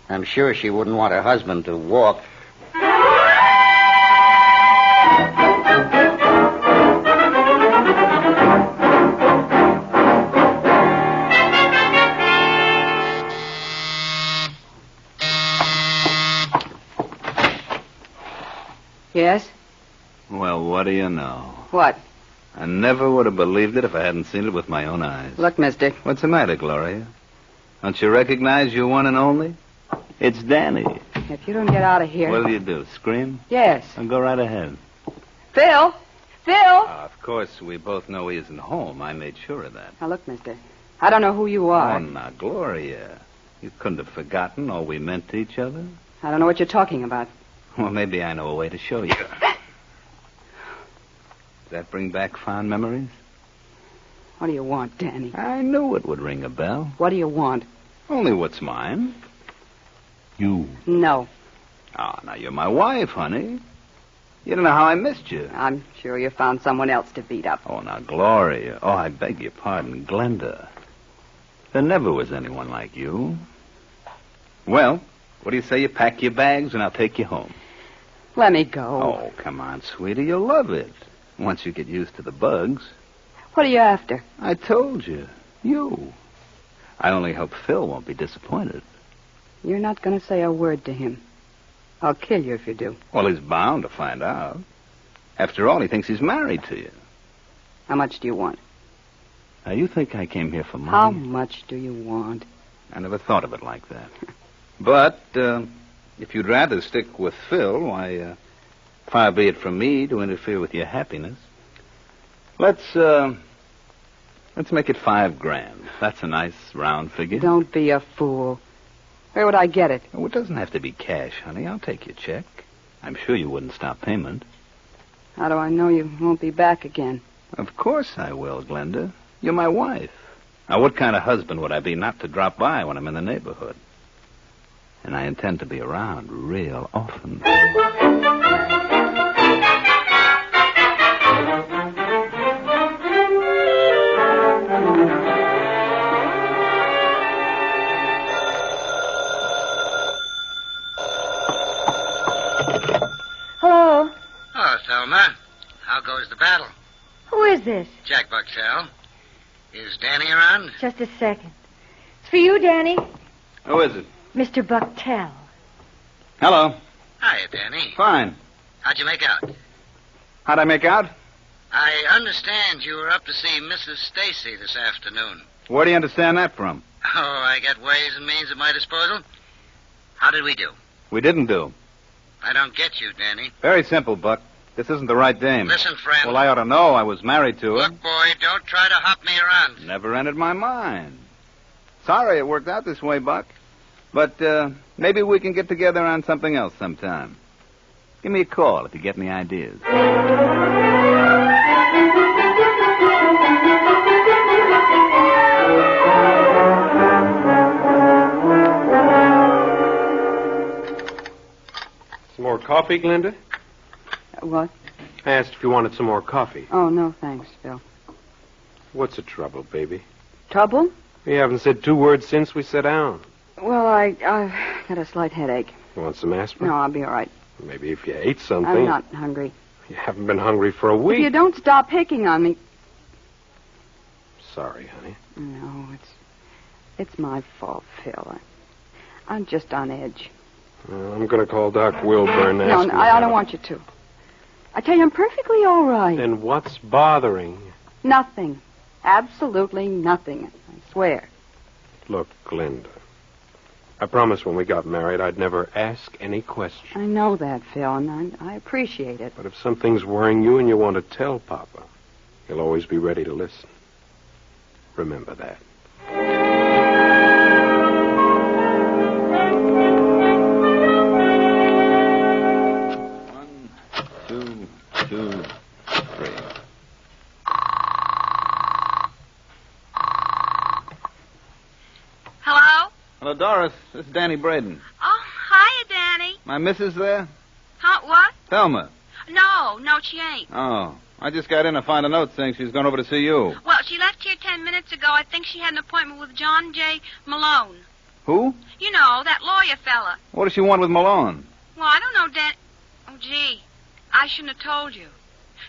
I'm sure she wouldn't want her husband to walk. Yes? Well, what do you know? What? I never would have believed it if I hadn't seen it with my own eyes. Look, mister. What's the matter, Gloria? Don't you recognize your one and only? It's Danny. If you don't get out of here... What'll you do, scream? Yes. Then go right ahead. Phil! Phil! Of course, we both know he isn't home. I made sure of that. Now, look, mister. I don't know who you are. Oh, now, Gloria. You couldn't have forgotten all we meant to each other? I don't know what you're talking about. Well, maybe I know a way to show you. Does that bring back fond memories? What do you want, Danny? I knew it would ring a bell. What do you want? Only what's mine. You. No. Oh, now you're my wife, honey. You don't know how I missed you. I'm sure you found someone else to beat up. Oh, now, Gloria. Oh, I beg your pardon, Glenda. There never was anyone like you. Well, what do you say you pack your bags and I'll take you home? Let me go. Oh, come on, sweetie. You'll love it. Once you get used to the bugs. What are you after? I told you. You. I only hope Phil won't be disappointed. You're not going to say a word to him. I'll kill you if you do. Well, he's bound to find out. After all, he thinks he's married to you. How much do you want? Now, you think I came here for money? How much do you want? I never thought of it like that. But, if you'd rather stick with Phil, why, far be it from me to interfere with your happiness. Let's make it $5,000. That's a nice round figure. Don't be a fool. Where would I get it? Oh, it doesn't have to be cash, honey. I'll take your check. I'm sure you wouldn't stop payment. How do I know you won't be back again? Of course I will, Glenda. You're my wife. Now, what kind of husband would I be not to drop by when I'm in the neighborhood? And I intend to be around real often. Hello? Oh, Thelma. How goes the battle? Who is this? Jack Buxell. Is Danny around? Just a second. It's for you, Danny. Who is it? Mr. Bucktel. Hello. Hiya, Danny. Fine. How'd you make out? How'd I make out? I understand you were up to see Mrs. Stacy this afternoon. Where do you understand that from? Oh, I got ways and means at my disposal. How did we do? We didn't do. I don't get you, Danny. Very simple, Buck. This isn't the right dame. Listen, friend. Well, I ought to know. I was married to her. Look, boy, don't try to hop me around. Never entered my mind. Sorry it worked out this way, Buck. But maybe we can get together on something else sometime. Give me a call if you get any ideas. Some more coffee, Glinda? What? I asked if you wanted some more coffee. Oh, no, thanks, Phil. What's the trouble, baby? Trouble? We haven't said 2 words since we sat down. Well, I've got a slight headache. You want some aspirin? No, I'll be all right. Maybe if you ate something. I'm not hungry. You haven't been hungry for a week. If you don't stop picking on me... Sorry, honey. No, it's my fault, Phil. I'm just on edge. Well, I'm going to call Doc Wilburn and ask him. No, I don't want you to. I tell you, I'm perfectly all right. Then what's bothering you? Nothing. Absolutely nothing. I swear. Look, Glinda. I promised when we got married I'd never ask any questions. I know that, Phil, and I appreciate it. But if something's worrying you and you want to tell Papa, he'll always be ready to listen. Remember that. 1, 2, 2, 3. Hello? Hello, Doris. This is Danny Braden. Oh, hiya, Danny. My missus there? Huh, what? Thelma. No, she ain't. Oh. I just got in to find a note saying she's going over to see you. Well, she left here 10 minutes ago. I think she had an appointment with John J. Malone. Who? You know, that lawyer fella. What does she want with Malone? Well, I don't know, Dan... Oh, gee. I shouldn't have told you.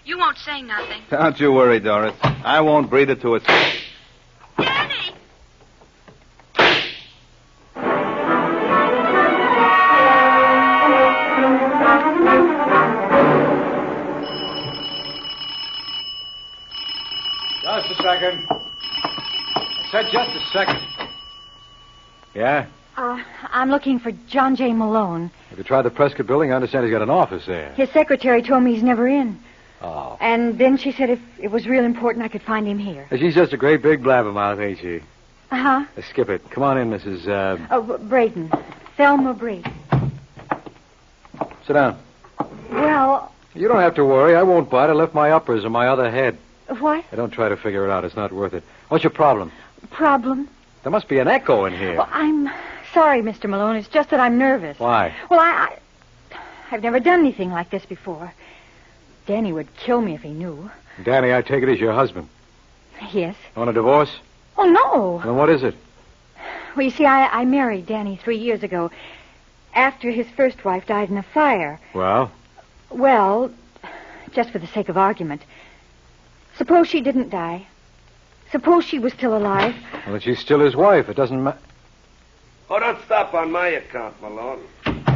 You won't say nothing. Don't you worry, Doris. I won't breathe it to her. Danny! Just a second. I said just a second. Yeah? I'm looking for John J. Malone. Have you tried the Prescott building? I understand he's got an office there. His secretary told me he's never in. Oh. And then she said if it was real important, I could find him here. She's just a great big blabbermouth, ain't she? Uh-huh. Skip it. Come on in, Mrs. Oh, Braden. Thelma Braden. Sit down. Well... You don't have to worry. I won't bite. I left my uppers in my other head. What? Don't try to figure it out. It's not worth it. What's your problem? Problem? There must be an echo in here. Well, I'm sorry, Mr. Malone. It's just that I'm nervous. Why? Well, I've never done anything like this before. Danny would kill me if he knew. Danny, I take it, is your husband. Yes. Want a divorce? Oh, no. Then what is it? Well, you see, I married Danny 3 years ago after his first wife died in a fire. Well? Well, just for the sake of argument, suppose she didn't die. Suppose she was still alive. Well, then she's still his wife. It doesn't matter. Oh, don't stop on my account, Malone.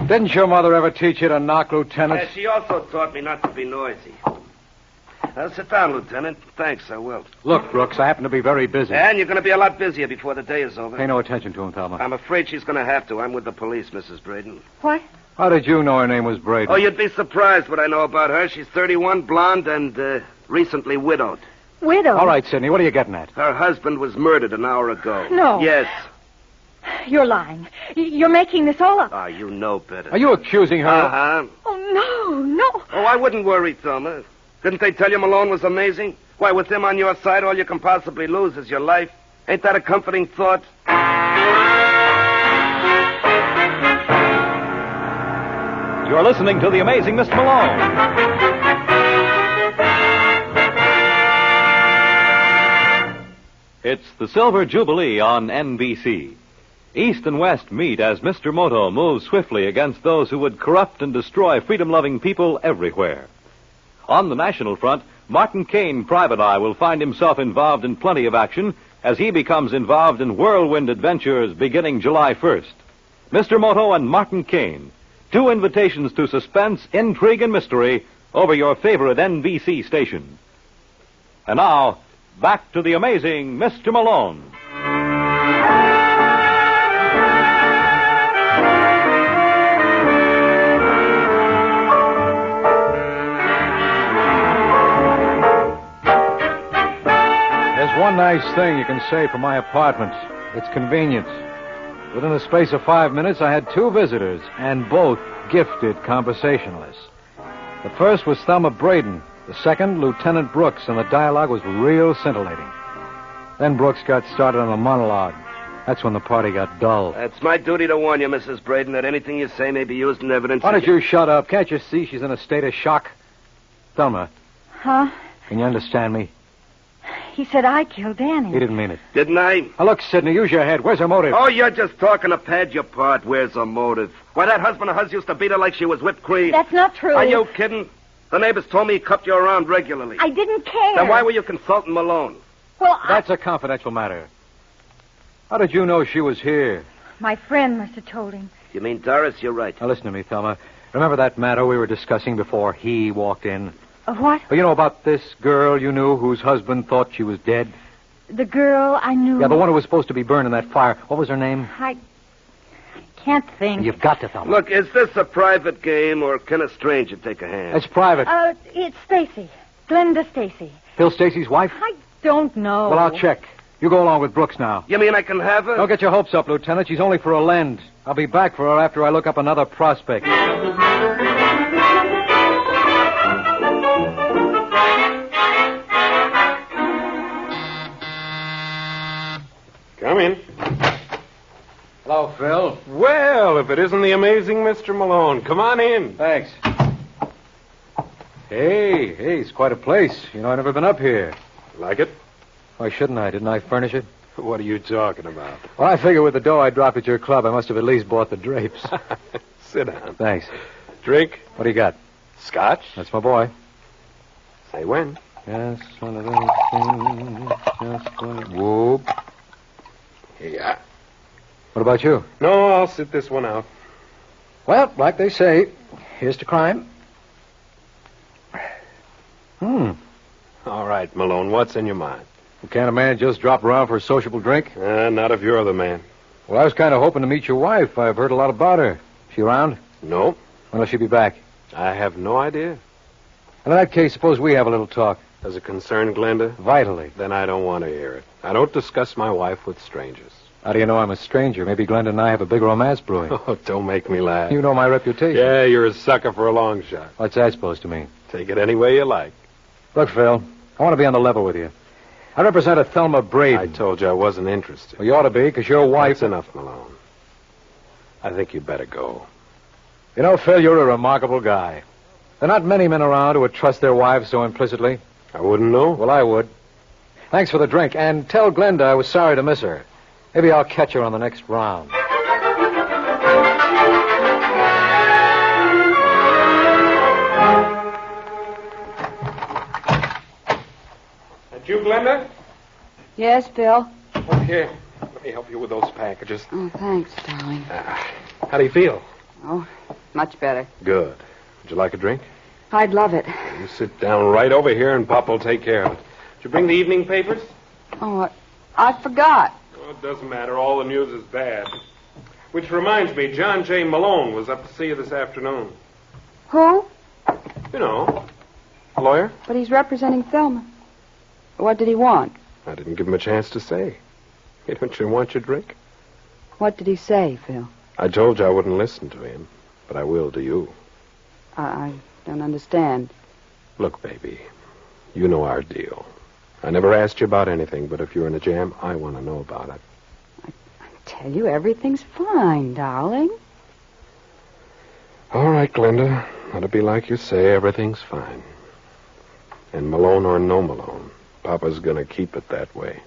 Didn't your mother ever teach you to knock, Lieutenant? She also taught me not to be noisy. Sit down, Lieutenant. Thanks, I will. Look, Brooks, I happen to be very busy. And you're going to be a lot busier before the day is over. Pay no attention to him, Thelma. I'm afraid she's going to have to. I'm with the police, Mrs. Braden. What? How did you know her name was Braden? Oh, you'd be surprised what I know about her. She's 31, blonde, and recently widowed. Widowed? All right, Sidney, what are you getting at? Her husband was murdered an hour ago. No. Yes. You're lying. You're making this all up. Ah, you know better. Are you accusing her? Uh-huh. Oh, no. Oh, I wouldn't worry, Thelma. Didn't they tell you Malone was amazing? Why, with him on your side, all you can possibly lose is your life. Ain't that a comforting thought? You're listening to The Amazing Miss Malone. It's the Silver Jubilee on NBC. East and West meet as Mr. Moto moves swiftly against those who would corrupt and destroy freedom-loving people everywhere. On the national front, Martin Caine, Private Eye, will find himself involved in plenty of action as he becomes involved in whirlwind adventures beginning July 1st. Mr. Moto and Martin Caine, 2 invitations to suspense, intrigue, and mystery over your favorite NBC station. And now, back to the amazing Mr. Malone. There's one nice thing you can say for my apartment. It's convenient. Within the space of 5 minutes, I had 2 visitors, and both gifted conversationalists. The first was Thelma Braden. The second, Lieutenant Brooks, and the dialogue was real scintillating. Then Brooks got started on a monologue. That's when the party got dull. It's my duty to warn you, Mrs. Braden, that anything you say may be used in evidence. Why don't you shut up? Can't you see she's in a state of shock? Thelma, Huh? can you understand me? He said I killed Danny. He didn't mean it. Didn't I? Now, look, Sidney, use your head. Where's her motive? Oh, you're just talking to pad your part. Where's her motive? Why, that husband of hers used to beat her like she was whipped cream. That's not true. Are you kidding? The neighbors told me he cuffed you around regularly. I didn't care. Then why were you consulting Malone? Well, That's a confidential matter. How did you know she was here? my friend must have told him. You mean Doris? You're right. Now, listen to me, Thelma. Remember that matter we were discussing before he walked in? What? Well, you know about this girl you knew whose husband thought she was dead? The girl I knew. Yeah, the one who was supposed to be burned in that fire. What was her name? I can't think. You've got to, Thelma. Look, is this a private game, or can a stranger take a hand? It's private. It's Stacy. Glenda Stacy. Phil Stacy's wife? I don't know. Well, I'll check. You go along with Brooks now. You mean I can have her? Don't get your hopes up, Lieutenant. She's only for a lend. I'll be back for her after I look up another prospect. Come in. Hello, Phil. Well, if it isn't the amazing Mr. Malone. Come on in. Thanks. Hey, it's quite a place. You know, I've never been up here. Like it? Why shouldn't I? Didn't I furnish it? What are you talking about? Well, I figure with the dough I dropped at your club, I must have at least bought the drapes. Sit down. Thanks. Drink? What do you got? Scotch? That's my boy. Say when. Just one of those things. Just one. Whoop. Yeah. What about you? No, I'll sit this one out. Well, like they say, here's to crime. All right, Malone, what's in your mind? Well, can't a man just drop around for a sociable drink? Not if you're the man. Well, I was kind of hoping to meet your wife. I've heard a lot about her. She around? No. When will she be back? I have no idea. In that case, suppose we have a little talk. Does it concern Glenda? Vitally. Then I don't want to hear it. I don't discuss my wife with strangers. How do you know I'm a stranger? Maybe Glenda and I have a big romance brewing. Oh, don't make me laugh. You know my reputation. Yeah, you're a sucker for a long shot. What's that supposed to mean? Take it any way you like. Look, Phil, I want to be on the level with you. I represent a Thelma Braden. I told you I wasn't interested. Well, you ought to be, because your wife... That's enough, Malone. I think you better go. You know, Phil, you're a remarkable guy. There are not many men around who would trust their wives so implicitly. I wouldn't know. Well, I would. Thanks for the drink, and tell Glenda I was sorry to miss her. Maybe I'll catch her on the next round. That you, Glenda? Yes, Bill? Look here. Let me help you with those packages. Oh, thanks, darling. How do you feel? Oh, much better. Good. Would you like a drink? I'd love it. You sit down right over here, and Pop will take care of it. Did you bring the evening papers? Oh, I forgot. Oh, it doesn't matter. All the news is bad. Which reminds me, John J. Malone was up to see you this afternoon. Who? You know, a lawyer. But he's representing Thelma. What did he want? I didn't give him a chance to say. Hey, don't you want your drink? What did he say, Phil? I told you I wouldn't listen to him, but I will to you. I don't understand. Look, baby, you know our deal. I never asked you about anything, but if you're in a jam, I want to know about it. I tell you, everything's fine, darling. All right, Glenda. Let it be like you say, everything's fine. And Malone or no Malone, Papa's going to keep it that way.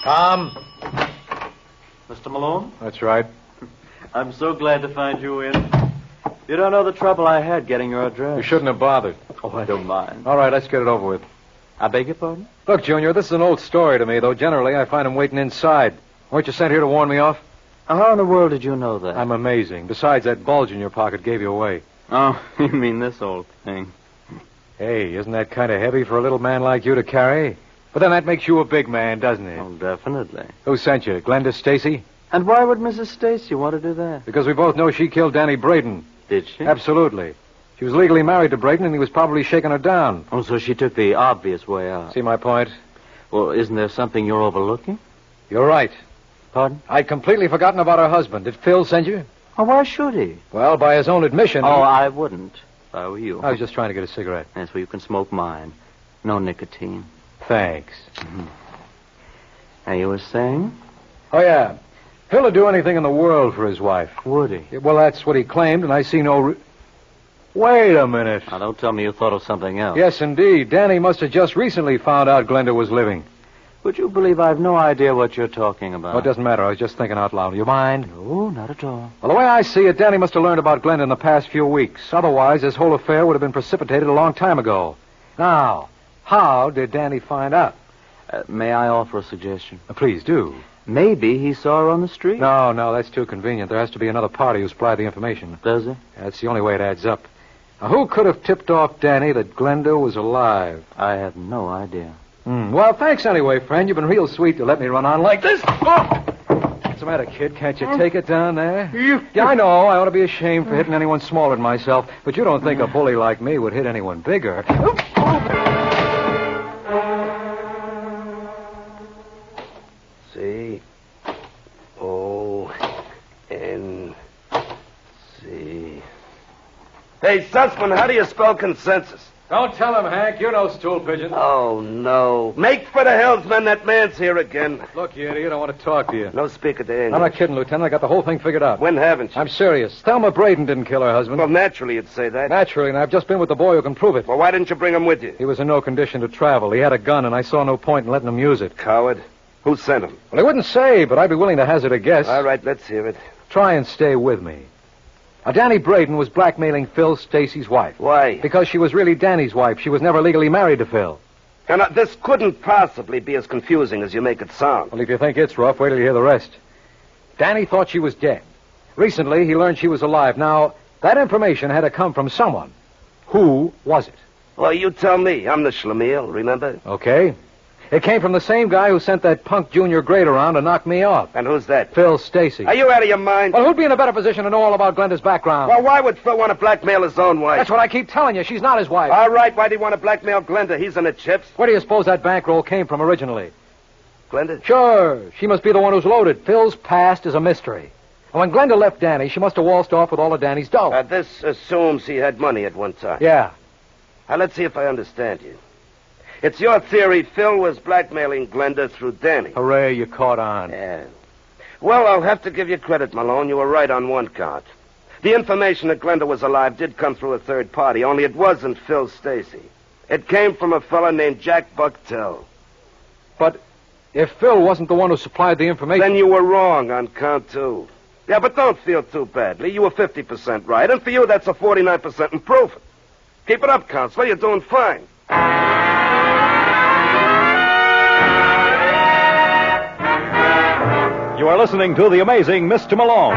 Tom. Mr. Malone? That's right. I'm so glad to find you in. You don't know the trouble I had getting your address. You shouldn't have bothered. Oh, I don't mind. All right, let's get it over with. I beg your pardon? Look, Junior, this is an old story to me, though generally I find him waiting inside. Weren't you sent here to warn me off? How in the world did you know that? I'm amazing. Besides, that bulge in your pocket gave you away. Oh, you mean this old thing. Hey, isn't that kind of heavy for a little man like you to carry? But then that makes you a big man, doesn't it? Oh, definitely. Who sent you, Glenda Stacy? And why would Mrs. Stacy want to do that? Because we both know she killed Danny Braden. Did she? Absolutely. She was legally married to Braden, and he was probably shaking her down. Oh, so she took the obvious way out. See my point? Well, isn't there something you're overlooking? You're right. Pardon? I'd completely forgotten about her husband. Did Phil send you? Oh, why should he? Well, by his own admission... Oh, I wouldn't, if I were you. I was just trying to get a cigarette. Yes, well, you can smoke mine. No nicotine. Thanks. Mm-hmm. Now, you were saying? Oh, yeah. Phil would do anything in the world for his wife. Would he? Well, that's what he claimed, and I see no... Wait a minute. Now, don't tell me you thought of something else. Yes, indeed. Danny must have just recently found out Glenda was living. Would you believe I have no idea what you're talking about? Well, it doesn't matter. I was just thinking out loud. You mind? No, not at all. Well, the way I see it, Danny must have learned about Glenda in the past few weeks. Otherwise, this whole affair would have been precipitated a long time ago. Now, how did Danny find out? May I offer a suggestion? Please do. Maybe he saw her on the street. No, that's too convenient. There has to be another party who supplied the information. Does he? That's the only way it adds up. Now, who could have tipped off Danny that Glenda was alive? I have no idea. Well, thanks anyway, friend. You've been real sweet to let me run on like this. Oh! What's the matter, kid? Can't you take it down there? Yeah, I know. I ought to be ashamed for hitting anyone smaller than myself, but you don't think a bully like me would hit anyone bigger. C-O-N-C. Hey, Sussman, how do you spell consensus? Don't tell him, Hank. You know stool pigeon. Oh, no. Make for the hills, man. That man's here again. Look, you idiot. I want to talk to you. No speaker to English. I'm not kidding, Lieutenant. I got the whole thing figured out. When haven't you? I'm serious. Thelma Braden didn't kill her husband. Well, naturally you'd say that. Naturally, and I've just been with the boy who can prove it. Well, why didn't you bring him with you? He was in no condition to travel. He had a gun, and I saw no point in letting him use it. Coward. Who sent him? Well, I wouldn't say, but I'd be willing to hazard a guess. All right, let's hear it. Try and stay with me. Now, Danny Braden was blackmailing Phil Stacy's wife. Why? Because she was really Danny's wife. She was never legally married to Phil. And this couldn't possibly be as confusing as you make it sound. Well, if you think it's rough, wait till you hear the rest. Danny thought she was dead. Recently, he learned she was alive. Now, that information had to come from someone. Who was it? Well, you tell me. I'm the schlemiel, remember? Okay. It came from the same guy who sent that punk Junior Great around to knock me off. And who's that? Phil Stacy. Are you out of your mind? Well, who'd be in a better position to know all about Glenda's background? Well, why would Phil want to blackmail his own wife? That's what I keep telling you. She's not his wife. All right, why do you want to blackmail Glenda? He's in the chips. Where do you suppose that bankroll came from originally? Glenda? Sure. She must be the one who's loaded. Phil's past is a mystery. And when Glenda left Danny, she must have waltzed off with all of Danny's dough. This assumes he had money at one time. Yeah. Now, let's see if I understand you. It's your theory Phil was blackmailing Glenda through Danny. Hooray, you caught on. Yeah. Well, I'll have to give you credit, Malone. You were right on one count. The information that Glenda was alive did come through a third party, only it wasn't Phil Stacy. It came from a fella named Jack Bucktel. But if Phil wasn't the one who supplied the information... Then you were wrong on count two. Yeah, but don't feel too badly. You were 50% right, and for you, that's a 49% improvement. Keep it up, Counselor. You're doing fine. You are listening to The Amazing Mr. Malone.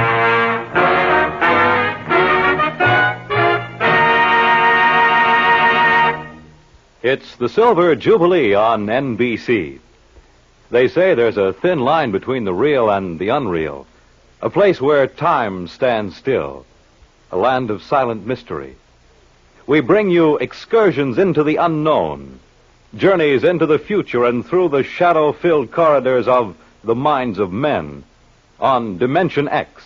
It's the Silver Jubilee on NBC. They say there's a thin line between the real and the unreal. A place where time stands still. A land of silent mystery. We bring you excursions into the unknown. Journeys into the future and through the shadow-filled corridors of the minds of men on Dimension X,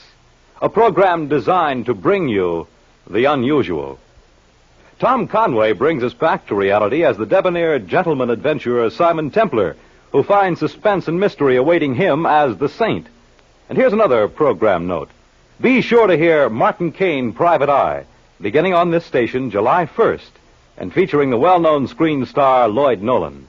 a program designed to bring you the unusual. Tom Conway brings us back to reality as the debonair gentleman adventurer Simon Templar, who finds suspense and mystery awaiting him as the Saint. And here's another program note. Be sure to hear Martin Caine, Private Eye, beginning on this station July 1st, and featuring the well-known screen star Lloyd Nolan.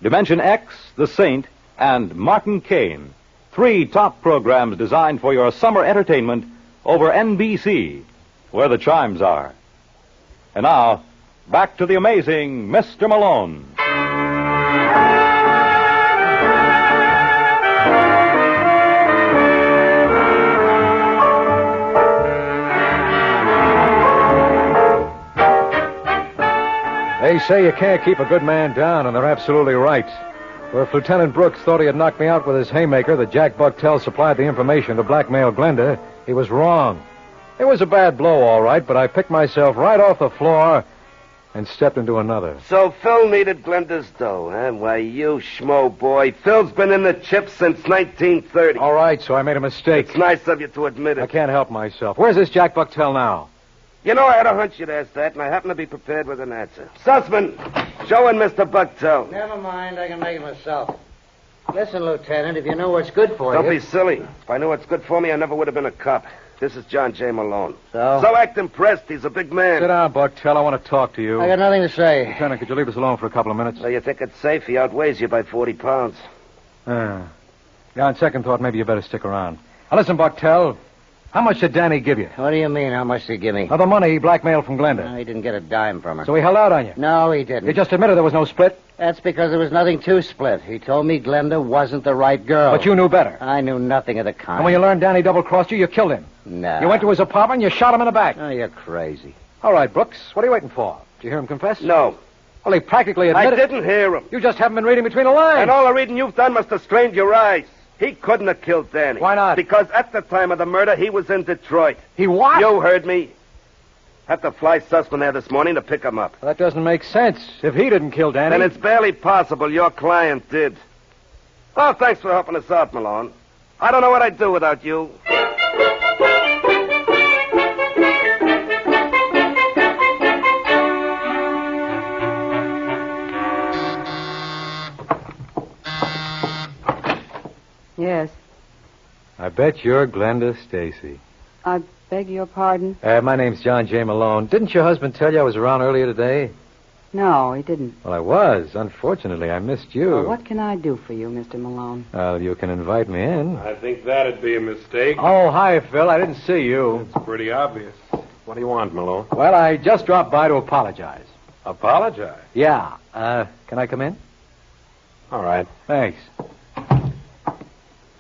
Dimension X, The Saint, and Martin Caine, 3 top programs designed for your summer entertainment over NBC, where the chimes are. And now, back to the amazing Mr. Malone. They say you can't keep a good man down, and they're absolutely right. For if Lieutenant Brooks thought he had knocked me out with his haymaker that Jack Bucktel supplied the information to blackmail Glenda, he was wrong. It was a bad blow, all right, but I picked myself right off the floor and stepped into another. So Phil needed Glenda's dough, huh? Why, you schmo boy. Phil's been in the chips since 1930. All right, so I made a mistake. It's nice of you to admit it. I can't help myself. Where's this Jack Bucktel now? You know, I had a hunch you'd ask that, and I happen to be prepared with an answer. Sussman, show in Mr. Bucktel. Never mind, I can make it myself. Listen, Lieutenant, if you know what's good for you... Don't be silly. If I knew what's good for me, I never would have been a cop. This is John J. Malone. So act impressed. He's a big man. Sit down, Bucktel. I want to talk to you. I got nothing to say. Lieutenant, could you leave us alone for a couple of minutes? So you think it's safe? He outweighs you by 40 pounds. Yeah, on second thought, maybe you better stick around. Now, listen, Bucktel. How much did Danny give you? What do you mean, how much did he give me? Now, the money he blackmailed from Glenda. No, he didn't get a dime from her. So he held out on you? No, he didn't. You just admitted there was no split? That's because there was nothing to split. He told me Glenda wasn't the right girl. But you knew better. I knew nothing of the kind. And when you learned Danny double-crossed you, you killed him. No. You went to his apartment and you shot him in the back. Oh, you're crazy. All right, Brooks. What are you waiting for? Did you hear him confess? No. Well, he practically admitted... I didn't hear him. You just haven't been reading between the lines. And all the reading you've done must have strained your eyes. He couldn't have killed Danny. Why not? Because at the time of the murder, he was in Detroit. He what? You heard me. Had to fly Sussman there this morning to pick him up. Well, that doesn't make sense. If he didn't kill Danny... Then it's barely possible your client did. Oh, thanks for helping us out, Malone. I don't know what I'd do without you. Yes. I bet you're Glenda Stacy. I beg your pardon? My name's John J. Malone. Didn't your husband tell you I was around earlier today? No, he didn't. Well, I was. Unfortunately, I missed you. Well, what can I do for you, Mr. Malone? Well, you can invite me in. I think that'd be a mistake. Oh, hi, Phil. I didn't see you. It's pretty obvious. What do you want, Malone? Well, I just dropped by to apologize. Apologize? Yeah. Can I come in? All right. Thanks.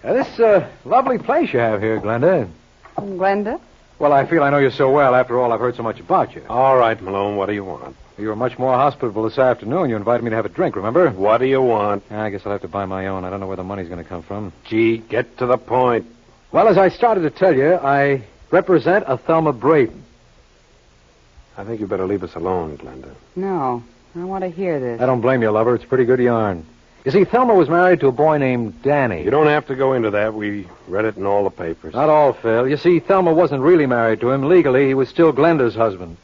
This lovely place you have here, Glenda. Glenda? Well, I feel I know you so well. After all, I've heard so much about you. All right, Malone, what do you want? You were much more hospitable this afternoon. You invited me to have a drink, remember? What do you want? I guess I'll have to buy my own. I don't know where the money's going to come from. Gee, get to the point. Well, as I started to tell you, I represent a Thelma Braden. I think you better leave us alone, Glenda. No, I want to hear this. I don't blame you, lover. It's pretty good yarn. You see, Thelma was married to a boy named Danny. You don't have to go into that. We read it in all the papers. Not all, Phil. You see, Thelma wasn't really married to him. Legally, he was still Glenda's husband.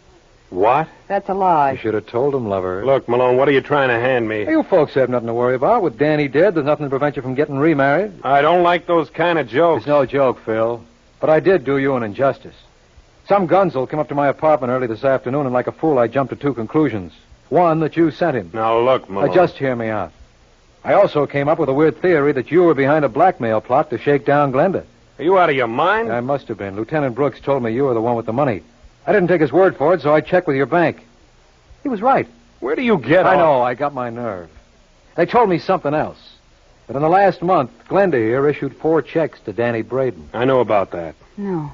What? That's a lie. You should have told him, lover. Look, Malone, what are you trying to hand me? You folks have nothing to worry about. With Danny dead, there's nothing to prevent you from getting remarried. I don't like those kind of jokes. It's no joke, Phil. But I did do you an injustice. Some gunzel came up to my apartment early this afternoon, and like a fool, I jumped to two conclusions. One, that you sent him. Now, look, Malone. Just hear me out. I also came up with a weird theory that you were behind a blackmail plot to shake down Glenda. Are you out of your mind? I must have been. Lieutenant Brooks told me you were the one with the money. I didn't take his word for it, so I checked with your bank. He was right. Where do you get I know. I got my nerve. They told me something else. That in the last month, Glenda here issued 4 checks to Danny Braden. I know about that. No.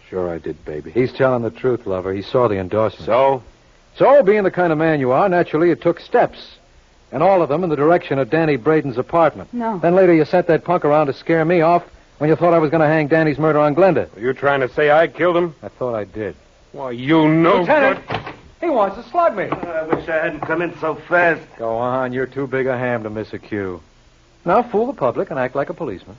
Sure I did, baby. He's telling the truth, lover. He saw the endorsement. So, being the kind of man you are, naturally it took steps. And all of them in the direction of Danny Braden's apartment. No. Then later you sent that punk around to scare me off when you thought I was going to hang Danny's murder on Glenda. Are you trying to say I killed him? I thought I did. Well, you know... Lieutenant! He wants to slug me. I wish I hadn't come in so fast. Go on. You're too big a ham to miss a cue. Now fool the public and act like a policeman.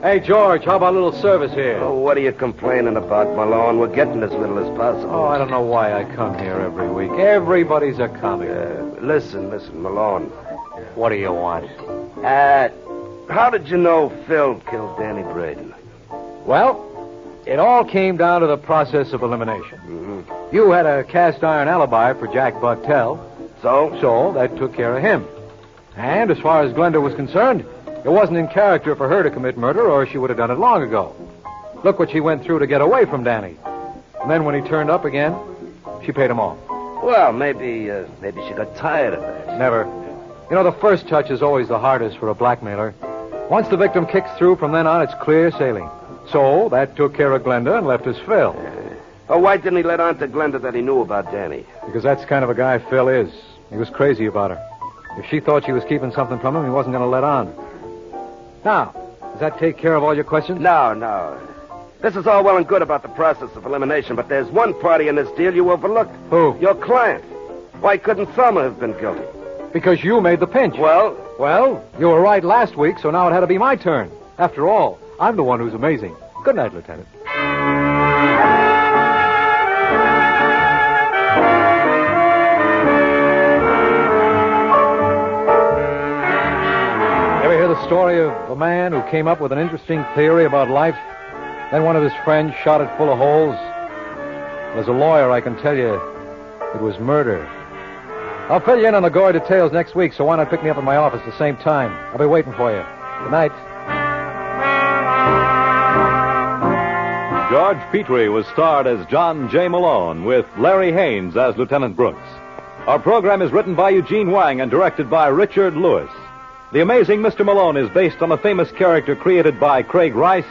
Hey, George, how about a little service here? Oh, what are you complaining about, Malone? We're getting as little as possible. Oh, I don't know why I come here every week. Everybody's a comic. Listen, Malone. What do you want? How did you know Phil killed Danny Braden? Well, it all came down to the process of elimination. Mm-hmm. You had a cast-iron alibi for Jack Bucktel. So that took care of him. And as far as Glenda was concerned, it wasn't in character for her to commit murder, or she would have done it long ago. Look what she went through to get away from Danny. And then when he turned up again, She paid him off. Well, maybe she got tired of that. Never. You know, the first touch is always the hardest for a blackmailer. Once the victim kicks through, from then on, it's clear sailing. So that took care of Glenda and left us Phil. Oh, why didn't he let on to Glenda that he knew about Danny? Because that's the kind of a guy Phil is. He was crazy about her. If she thought she was keeping something from him, he wasn't going to let on. Now, does that take care of all your questions? No. This is all well and good about the process of elimination, but there's one party in this deal you overlooked. Who? Your client. Why couldn't Thelma have been guilty? Because you made the pinch. Well, you were right last week, so now it had to be my turn. After all, I'm the one who's amazing. Good night, Lieutenant. Ever hear the story of a man who came up with an interesting theory about life? Then one of his friends shot it full of holes. As a lawyer, I can tell you it was murder. I'll fill you in on the gory details next week, so why not pick me up at my office at the same time? I'll be waiting for you. Good night. George Petrie was starred as John J. Malone with Larry Haynes as Lieutenant Brooks. Our program is written by Eugene Wang and directed by Richard Lewis. The Amazing Mr. Malone is based on a famous character created by Craig Rice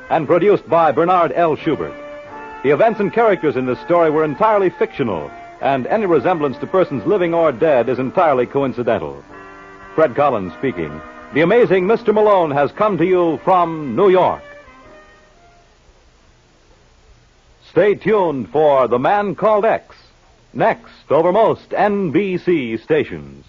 and produced by Bernard L. Schubert. The events and characters in this story were entirely fictional, and any resemblance to persons living or dead is entirely coincidental. Fred Collins speaking. The Amazing Mr. Malone has come to you from New York. Stay tuned for The Man Called X, next over most NBC stations.